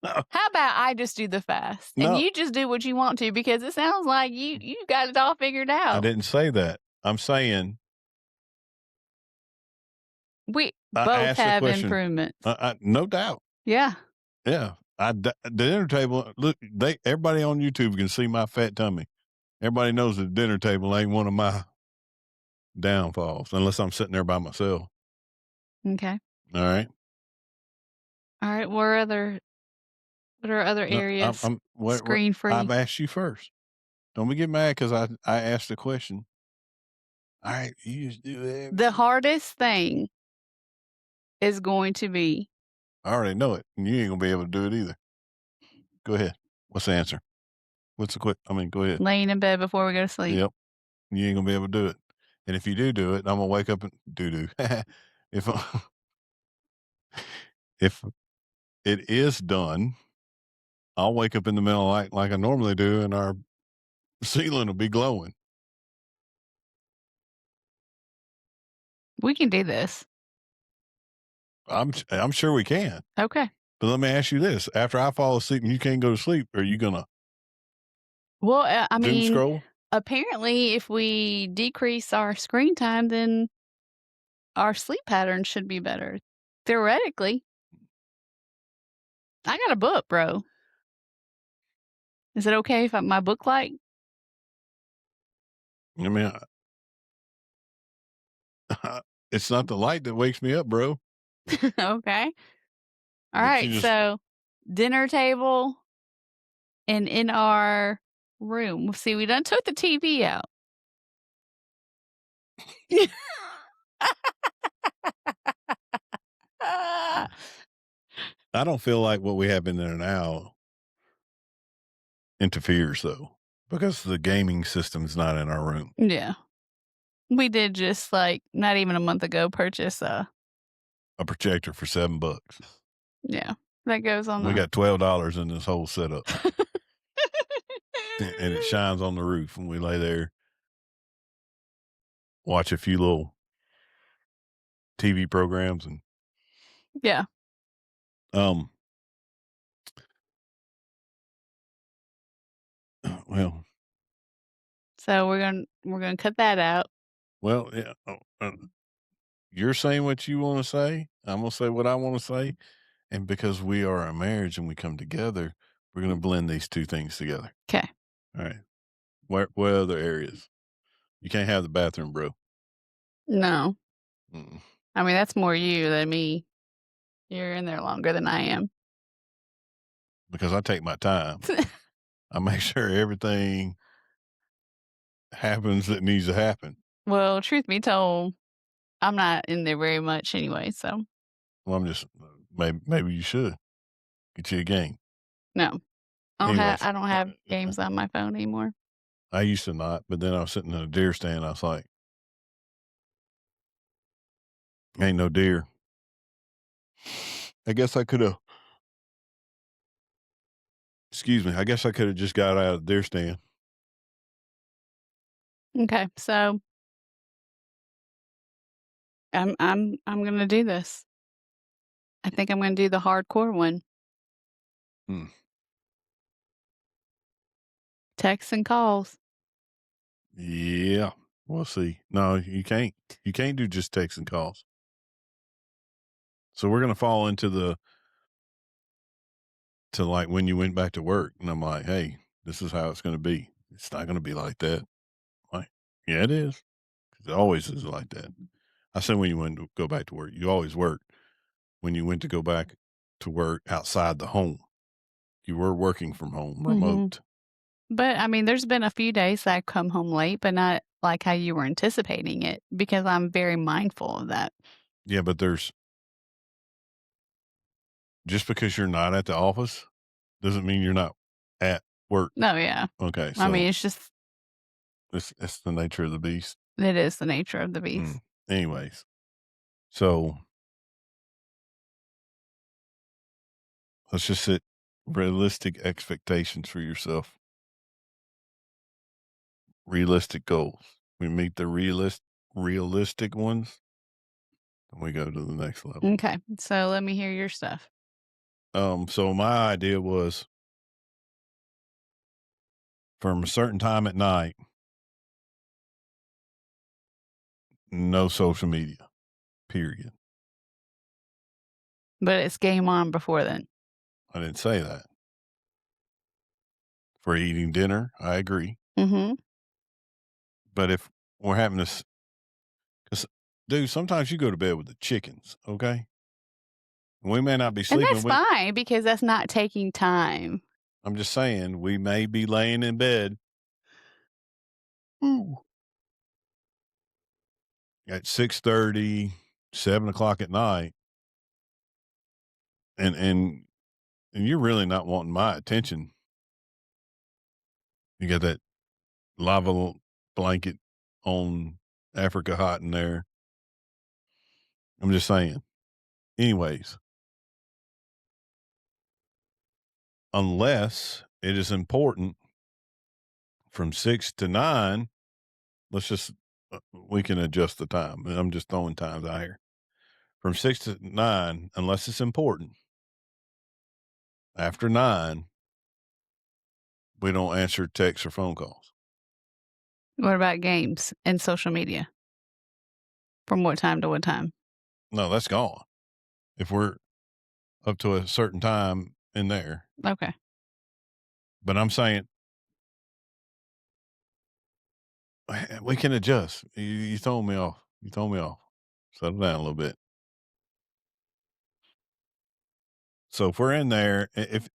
No. How about I just do the fast No. and you just do what you want to because it sounds like you got it all figured out. I didn't say that. I'm saying We I both asked the have question. improvements. No doubt. Yeah. Yeah. The dinner table. Look, everybody on YouTube can see my fat tummy. Everybody knows the dinner table ain't one of my downfalls unless I'm sitting there by myself. Okay. All right. All right. What are other areas screen free? I've asked you first. Don't be get mad because I asked the question. All right, you just do it. The hardest thing is going to be. I already know it, and you ain't gonna be able to do it either. Go ahead. What's the answer? What's the quick? I mean, go ahead. Laying in bed before we go to sleep. Yep. You ain't gonna be able to do it. And if you do it, I'm gonna wake up and do. If if it is done, I'll wake up in the middle of the night like I normally do, and our ceiling will be glowing. We can do this. I'm sure we can. Okay. But let me ask you this: after I fall asleep and you can't go to sleep, are you gonna Well, I doom mean, scroll? apparently, if we decrease our screen time, then our sleep patterns should be better. Theoretically. I got a book, bro. Is it okay if my book light? I mean, it's not the light that wakes me up, bro. Okay. All But you right. just So, dinner table and in our room. See, we done took the TV out. I don't feel like what we have in there now interferes though, because the gaming system's not in our room. Yeah. We did just like not even a month ago purchase A projector for $7. yeah. That goes on We the got $12 in this whole setup, and it shines on the roof, and we lay there, watch a few little TV programs, and Yeah. um, well, So we're gonna cut that out. yeah. You're saying what you want to say. I'm gonna say what I want to say, and because we are a marriage and we come together, we're gonna blend these two things together. Okay. All right. Where other areas? You can't have the bathroom, bro. No. Mm-mm. I mean that's more you than me. You're in there longer than I am. Because I take my time. I make sure everything happens that needs to happen. Well, truth be told, I'm not in there very much anyway, so Well, I'm just maybe you should get you a game. no. Anyways, I don't have games on my phone anymore. I used to not, but then I was sitting in a deer stand. I was like, "Ain't no deer." I guess I could have. Excuse me. I guess I could have just got out of the deer stand. Okay. So I'm gonna do this. I think I'm gonna do the hardcore one. Hmm. Texts and calls. Yeah, we'll see. No, you can't. You can't do just texts and calls. So we're gonna fall into like when you went back to work, and I'm like, "Hey, this is how it's gonna be. It's not gonna be like that." Like, yeah, it is. 'Cause it always is like that. I said when you went to go back to work, you always work. When you went to go back to work outside the home, you were working from home, Mhm. remote. But I mean, there's been a few days that I've come home late, but not like how you were anticipating it because I'm very mindful of that. Yeah, but there's just because you're not at the office doesn't mean you're not at work. No, yeah. Okay, I mean, so it's just it's the nature of the beast. it is the nature of the Mm. beast. Anyways, so let's just set realistic expectations for yourself, realistic goals. We meet the realistic ones, and we go to the next level. Okay. So let me hear your stuff. So my idea was from a certain time at night, no social media, period. But it's game on before then. I didn't say that. For eating dinner, I agree. Mhm. But if we're having this, because, dude, sometimes you go to bed with the chickens, okay? We may not be And sleeping. that's fine because that's not taking time. I'm just saying, we may be laying in bed ooh, at 6:30, 7 o'clock at night, and you're really not wanting my attention. You got that lava blanket on Africa hot in there. I'm just saying. Anyways, unless it is important from 6 to 9. Let's just, we can adjust the time. I'm just throwing times out here. From 6 to 9, unless it's important. After 9, we don't answer texts or phone calls. What about games and social media? From what time to what time? No, that's gone. If we're up to a certain time in there. Okay. But I'm saying we can adjust. You throw me off. You throw me off. Settle down a little bit. So if we're in there, if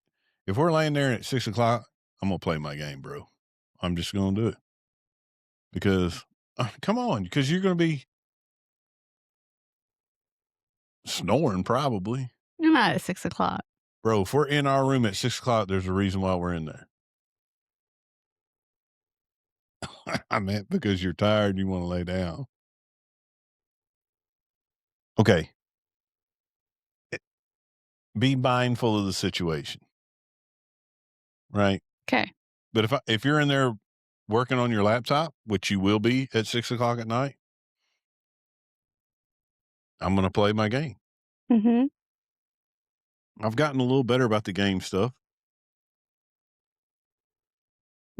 we're laying there at 6 o'clock, I'm gonna play my game, bro. I'm just gonna do it because come on, because you're gonna be snoring probably, You're not at 6 o'clock. bro. If we're in our room at 6 o'clock, there's a reason why we're in there. I meant because you're tired, you want to lay down. Okay, be mindful of the situation, right? Okay. But if you're in there working on your laptop, which you will be at 6 o'clock at night, I'm going to play my game. Mm-hmm. I've gotten a little better about the game stuff.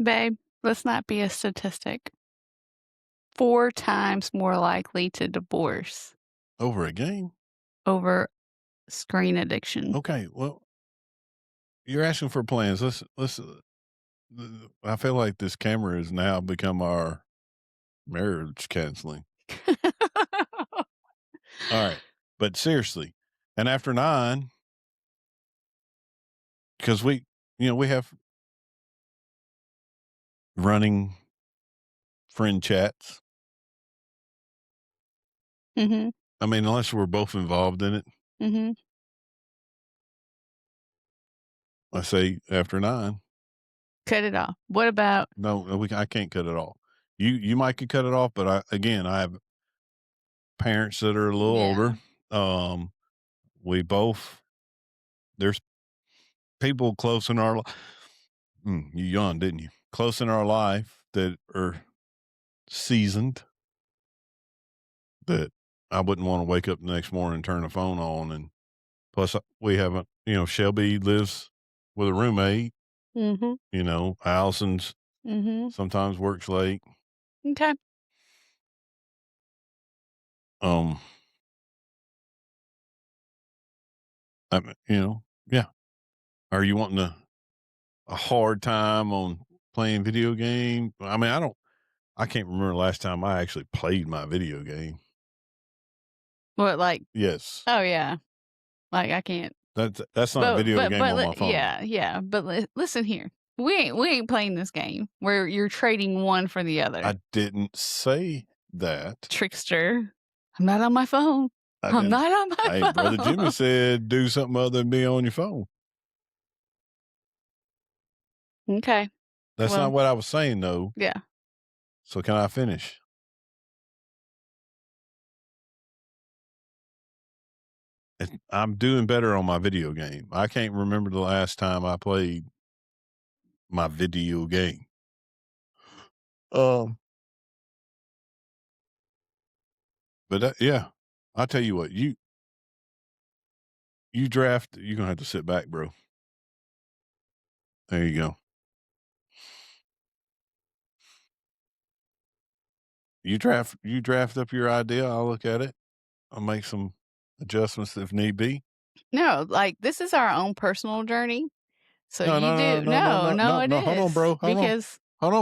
Babe, let's not be a statistic. 4 times more likely to divorce Over a game? over screen addiction. Okay, well, you're asking for plans. Let's I feel like this camera has now become our marriage counseling. All right. But seriously, and after 9, because we have running friend chats. Mm-hmm. I mean, unless we're both involved in it, Mm-hmm. I say after 9. Cut it off. What about No, I can't cut it off. You might could cut it off, but I have parents that are a little older. We both there's people close in our you yawned, didn't you? Close in our life that are seasoned that I wouldn't want to wake up the next morning and turn the phone on. And plus, we haven't, Shelby lives with a roommate. Mm-hmm. Allison's Mm-hmm. sometimes works late. Okay. Um, yeah. Are you wanting a hard time on playing video game? I mean, I can't remember the last time I actually played my video game. What, like, Yes. oh yeah. Like I can't. That's not a video game on my phone. Yeah. But listen here. We ain't playing this game where you're trading one for the other. I didn't say that. Trickster. I'm not on my phone. I'm not on my phone. Hey, Brother Jimmy said do something other than be on your phone. Okay. That's Well, not what I was saying, though. yeah. So can I finish? I'm doing better on my video game. I can't remember the last time I played my video game. But yeah, I'll tell you what, you draft, you're gonna have to sit back, bro. There you go. You draft up your idea. I'll look at it. I'll make some adjustments if need be. No, like this is our own personal journey. So No, you no, no, do no, no, no, no, it no. Hold on, bro. is because Hold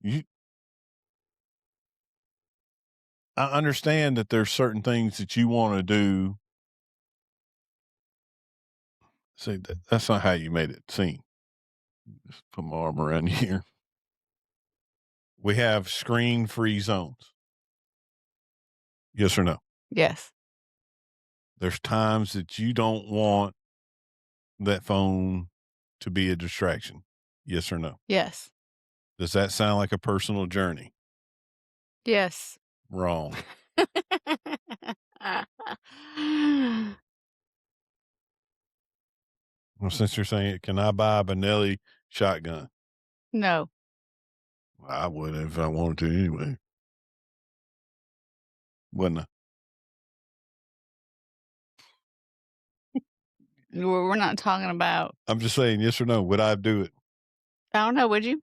on. I understand that there's certain things that you want to do. See, that's not how you made it seem. Just put my arm around you here. We have screen-free zones. Yes or no? yes. There's times that you don't want that phone to be a distraction. Yes or no? Yes. Does that sound like a personal journey? Yes. Wrong. Well, since you're saying it, can I buy a Benelli shotgun? No. I would if I wanted to anyway. Wouldn't I? We're not talking about I'm just saying, yes or no, would I do it? I don't know, would you?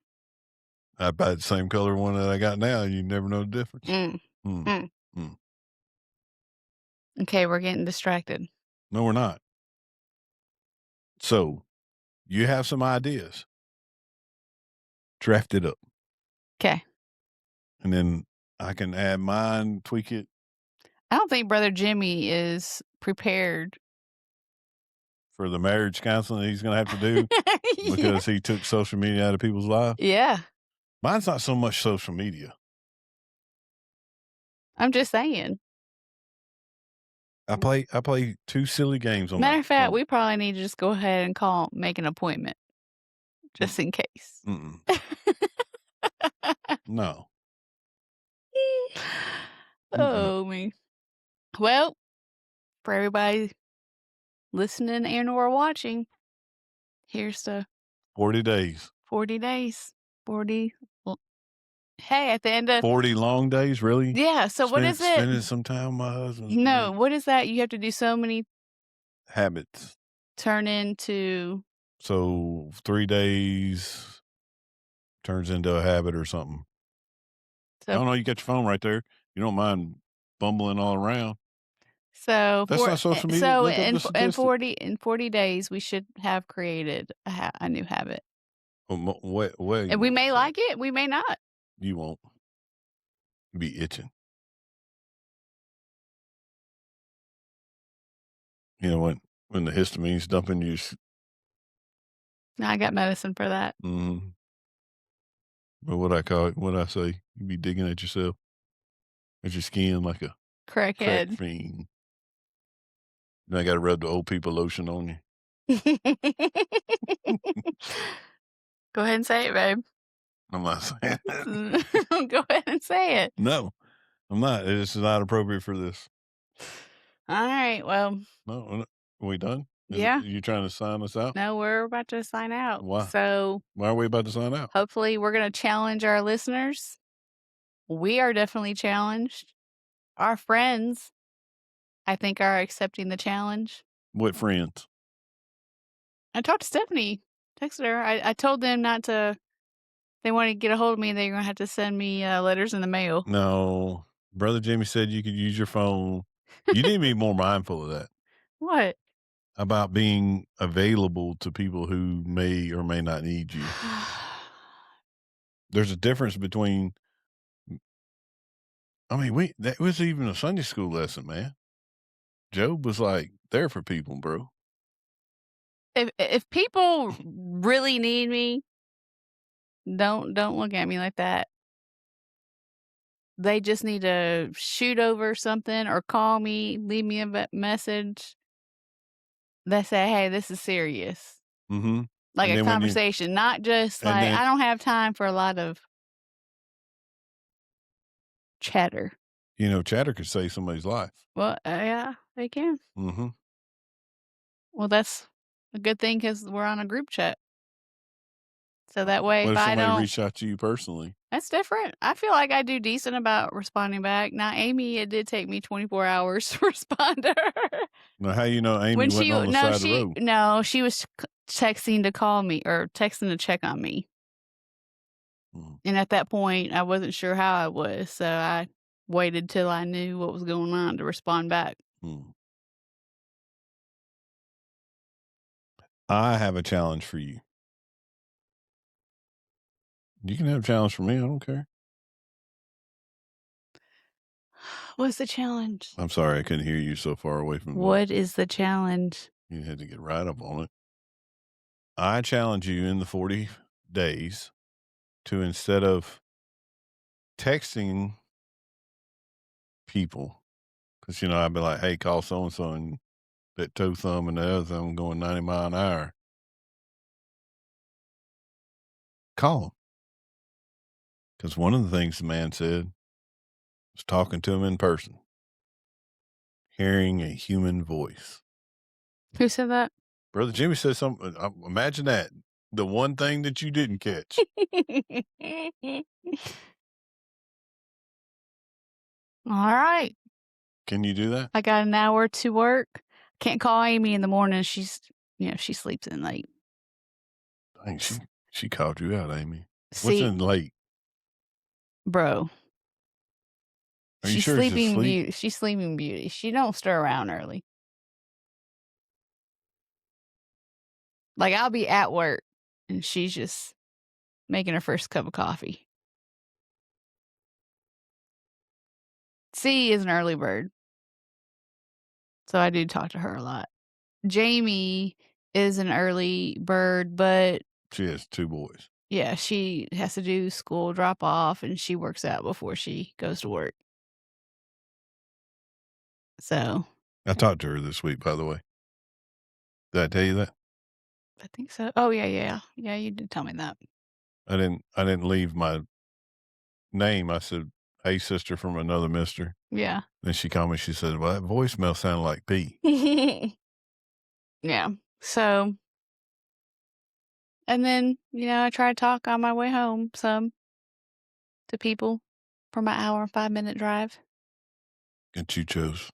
I'd buy the same color one that I got now. You never know the difference. Mm. Mm, Mm. mm. Okay, we're getting distracted. No, we're not. So you have some ideas. Draft it up. Okay. And then I can add mine, tweak it I don't think Brother Jimmy is prepared. for the marriage counseling he's going to have to do Yeah. because he took social media out of people's lives. Yeah. Mine's not so much social media. I'm just saying. I play 2 silly games on Matter my of fact, phone. we probably need to just go ahead and make an appointment just in case. Mm-mm. No. Mm-mm. Oh, me. Well, for everybody listening and or watching, here's the 40 days. 40 days. 40. Well, hey, at the end of 40 long days, really? yeah. So what is it? Spending some time with my husband. No, what is that? You have to do so many Habits. turn into. So 3 days turns into a habit or something. I So don't know. You got your phone right there. You don't mind bumbling all around. so That's for not social media. so Look up the in statistic. 40 days we should have created a new habit. Well, And we may like it, we may not. You won't. You be itching. You know when the histamine's dumping you. No, I got medicine for that. Mm-hmm. But what I call it, what I say, you be digging at yourself, at your skin like a crack Crackhead. fiend. Then I got to rub the old people lotion on you. Go ahead and say it, babe. I'm not saying that. Go ahead and say it. No, I'm not. It's not appropriate for this. All right. Well, No, are we done? yeah. You trying to sign us out? No, we're about to sign out. Why? So Why are we about to sign out? hopefully we're going to challenge our listeners. We are definitely challenged. Our friends, I think, are accepting the challenge. What friends? I talked to Stephanie, texted her. I told them not to, if they want to get a hold of me, they're going to have to send me letters in the mail. No. Brother Jimmy said you could use your phone. You need to be more mindful of that. What? About being available to people who may or may not need you. There's a difference between, that was even a Sunday school lesson, man. Job was like there for people, bro. If people really need me, don't look at me like that. They just need to shoot over something or call me, leave me a message that say, "Hey, this is serious." Mm-hmm. Like And a then when you- conversation, not just and like, then- I don't have time for a lot of chatter. You know, chatter could save somebody's life. Well, yeah, they can. Mm-hmm. Well, that's a good thing because we're on a group chat. So that way, What if if I somebody don't, reached out to you personally? that's different. I feel like I do decent about responding back. Now, Amy, it did take me 24 hours to respond to her. Now, how you know Amy When wasn't she on the no side of the she road? no she was texting to call me or texting to check on me, Mm. and at that point I wasn't sure how I was, so I waited till I knew what was going on to respond back. Mm. I have a challenge for you. You can have a challenge for me. I don't care. What's the challenge? I'm sorry I couldn't hear you so far away from the mic. What is the challenge? You had to get right up on it. I challenge you in the 40 days to, instead of texting people, because, I'd be like, hey, call so-and-so, and that toe thumb and the other thumb going 90 mile an hour. Call them. Because one of the things the man said was talking to him in person, hearing a human voice. Who said that? Brother Jimmy said something. Imagine that. The one thing that you didn't catch. All right. Can you do that? I got an hour to work. Can't call Amy in the morning. She sleeps in late. Dang, she called you out, Amy. What's See, in late? bro, Are you sure it's just sleep? She's sleeping beauty. She don't stir around early. Like I'll be at work and she's just making her first cup of coffee. C is an early bird, so I do talk to her a lot. Jamie is an early bird, but She has 2 boys. yeah, she has to do school drop off and she works out before she goes to work. So I talked to her this week, by the way. Did I tell you that? I think so. Oh yeah. Yeah, you did tell me that. I didn't leave my name. I said, "Hey, sister from another mister." Yeah. Then she called me. She said, "Well, that voicemail sounded like P." Yeah. So and then, I try to talk on my way home some to people for my hour and 5-minute drive. And you chose.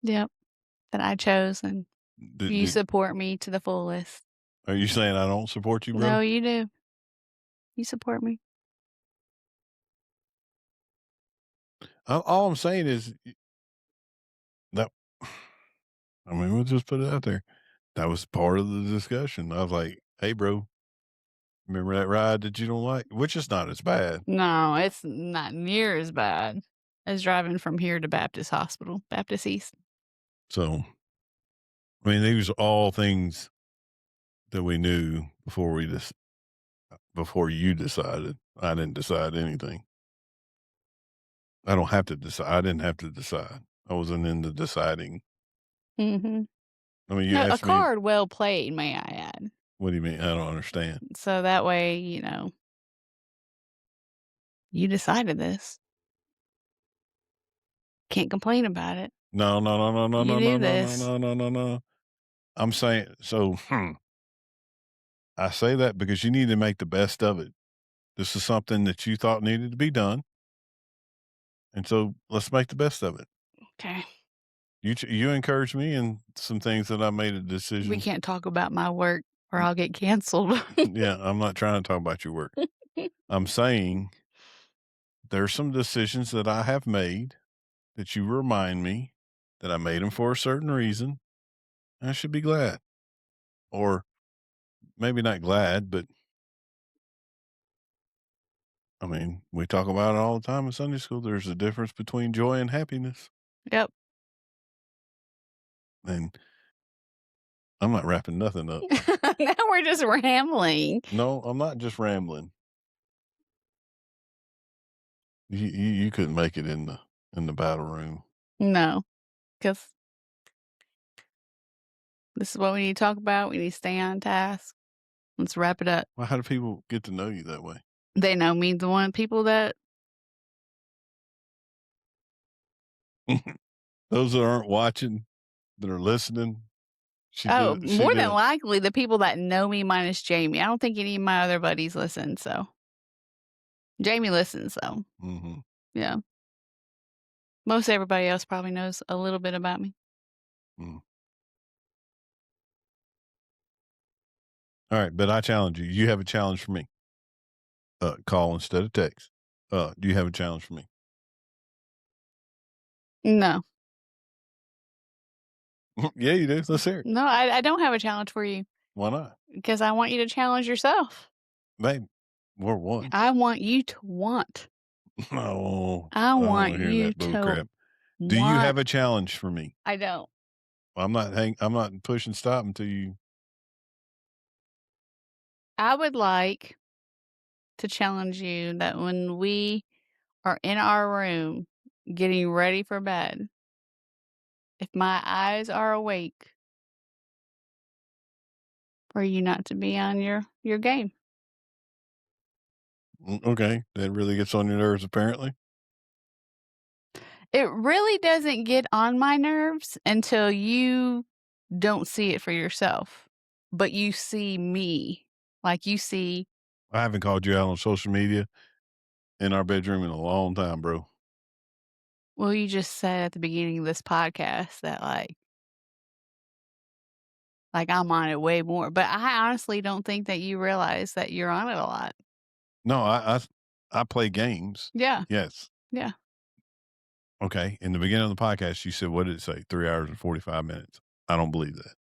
Yep. That I chose and you Did support me to the fullest. Are you saying I don't support you, No, brother? you do. You support me. All I'm saying is that I mean, we'll just put it out there. That was part of the discussion. I was like, "Hey, bro, remember that ride that you don't like?" Which is not as bad. No, it's not near as bad as driving from here to Baptist Hospital, Baptist East. So, I mean, these are all things that we knew before you decided. I didn't decide anything. I don't have to decide. I didn't have to decide. I wasn't into deciding. Mhm. I mean, you No, a asked me, card well played, may I add. "What do you mean?" I don't understand. So that way, you decided this. Can't complain about it. No, no, no, no, no, You no, do no, no, no, this. no, no, no, no. I'm saying so. I say that because you need to make the best of it. This is something that you thought needed to be done, and so let's make the best of it. Okay. You encouraged me in some things that I made a We decision. can't talk about my work or I'll get canceled. Yeah, I'm not trying to talk about your work. I'm saying there's some decisions that I have made that you remind me that I made them for a certain reason. And I should be glad, or maybe not glad, but I mean, we talk about it all the time in Sunday school. There's a difference between joy and happiness. Yep. And I'm not wrapping nothing up. Now we're just rambling. No, I'm not just rambling. You couldn't make it in the battle room. No, because this is what we need to talk about. We need to stay on task. Let's wrap it up. Well, how do people get to know you that way? They know me, the one people that Those that aren't watching, that are listening. oh, She more did than a likely the people that know me minus Jamie. I don't think any of my other buddies listen, so Jamie listens though. mhm, Yeah. Most everybody else probably knows a little bit about me. mm. All right, but I challenge you. You have a challenge for me. Call instead of text. Do you have a challenge for me? No. Yeah, you do. Let's hear it. No, I don't have a challenge for you Why not? because I want you to challenge yourself. Babe, we're one. I want you to want. No, I I don't want wanna hear you that bull to crap. Do you have want. a challenge for me? I don't. I'm not pushing stop until you I would like to challenge you that when we are in our room getting ready for bed, if my eyes are awake, for you not to be on your game. okay, that really gets on your nerves apparently. It really doesn't get on my nerves until you don't see it for yourself, but you see me. Like, you see I haven't called you out on social media in our bedroom in a long time, bro. well, you just said at the beginning of this podcast that, like, I'm on it way more, but I honestly don't think that you realize that you're on it a lot. No, I play games. Yeah, Yes. yeah. Okay. In the beginning of the podcast, you said, what did it say? 3 hours and 45 minutes. I don't believe that.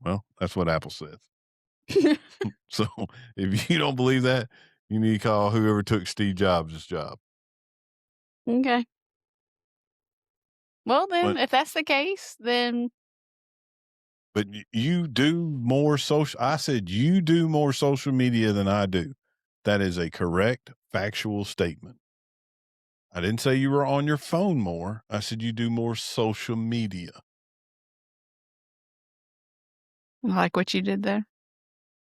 Well, that's what Apple says. So if you don't believe that, you need to call whoever took Steve Jobs' job. Okay. Well, then, But if that's the case, then but you do more social. I said you do more social media than I do. That is a correct, factual statement. I didn't say you were on your phone more. I said you do more social media. I like what you did there.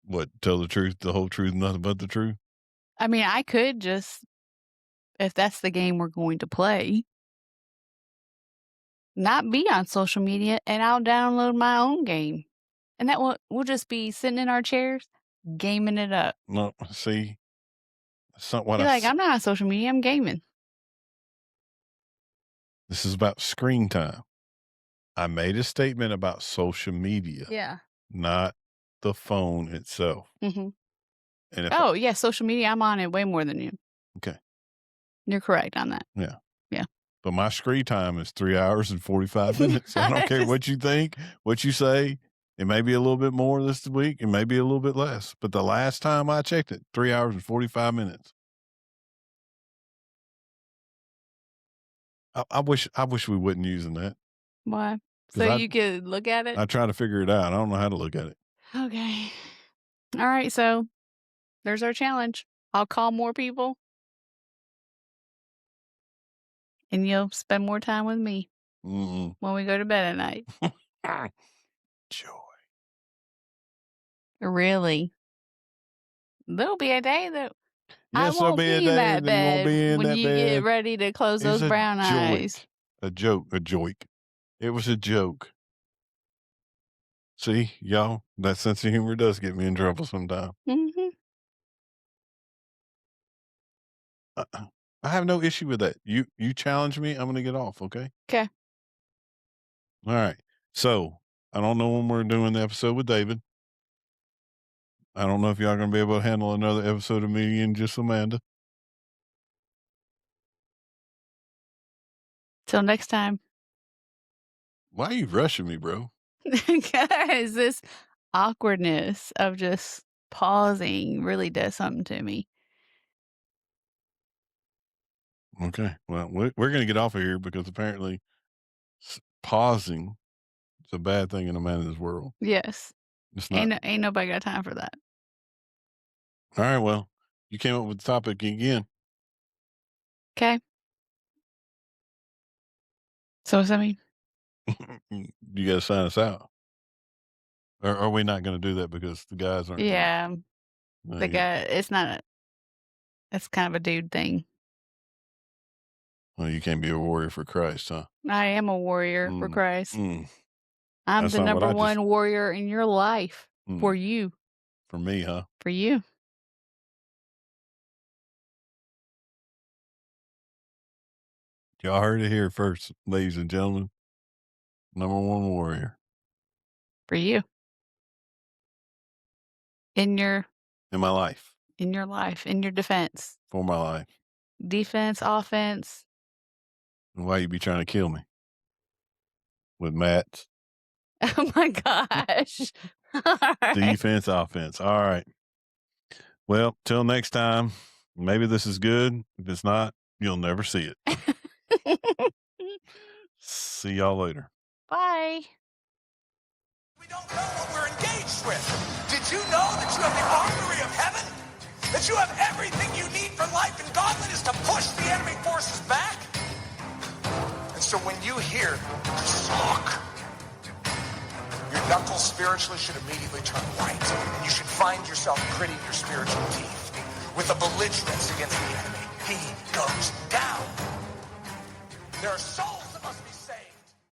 What? Tell the truth, the whole truth, nothing but the truth? I mean, I could just, if that's the game we're going to play, not be on social media and I'll download my own game. And that we'll just be sitting in our chairs, gaming it up. No, see, that's not what Be I like, said. I'm not on social media, I'm gaming. This is about screen time. I made a statement about social media, Yeah. not the phone itself. Mm-hmm. And if Oh, yeah, social media, I'm on it way more than you. okay, You're correct on that. yeah. Yeah. But my screen time is 3 hours and 45 minutes. I don't care what you think, what you say. It may be a little bit more this week. It may be a little bit less. But the last time I checked it, 3 hours and 45 minutes. I wish we wasn't using that. Why? 'Cause So you could look at it? I try to figure it out. I don't know how to look at it. Okay. All right, so there's our challenge. I'll call more people and you'll spend more time with me Mm-mm. when we go to bed at night. Joy. Really? There'll be a day that I Yes, there'll won't be a be in day that that you won't bed be in when that you get bed. ready to close It's those brown eyes. a joke. It was a joke. See, y'all, that sense of humor does get me in trouble sometimes. Mm-hmm. I have no issue with that. You challenge me, I'm going to get off, okay? Okay. All right. So, I don't know when we're doing the episode with David. I don't know if y'all going to be able to handle another episode of me and just Amanda. Till next time. Why are you rushing me, bro? Guys, this awkwardness of just pausing really does something to me. Okay. Well, we're going to get off of here because apparently pausing is a bad thing in Amanda's world. Yes. It's not. Ain't nobody got time for that. All right. Well, you came up with the topic again. Okay. So what's that mean? You got to sign us out. Or are we not going to do that because the guys aren't? Yeah. No, The guy, it's not it's kind of a dude thing. Well, you can't be a warrior for Christ, huh? I am a warrior for Christ. I'm I'm That's the not what number I one warrior in your life for you. For me, huh? For you. Y'all heard it here first, ladies and gentlemen. Number one warrior For you. In my life, your life, in your defense. for my life. Defense, offense. And why you be trying to kill me with Matt? Oh my gosh. All right. Defense, offense. All right. Well, till next time. Maybe this is good. If it's not, you'll never see it. See y'all later. Bye. We don't know what we're engaged with. Did you know that you have the armory of heaven? That you have everything you need for life and godliness to push the enemy forces back? And so when you hear talk, your knuckles spiritually should immediately turn white. And you should find yourself gritting your spiritual teeth with a belligerence against the enemy. He goes down. There are souls that must be saved.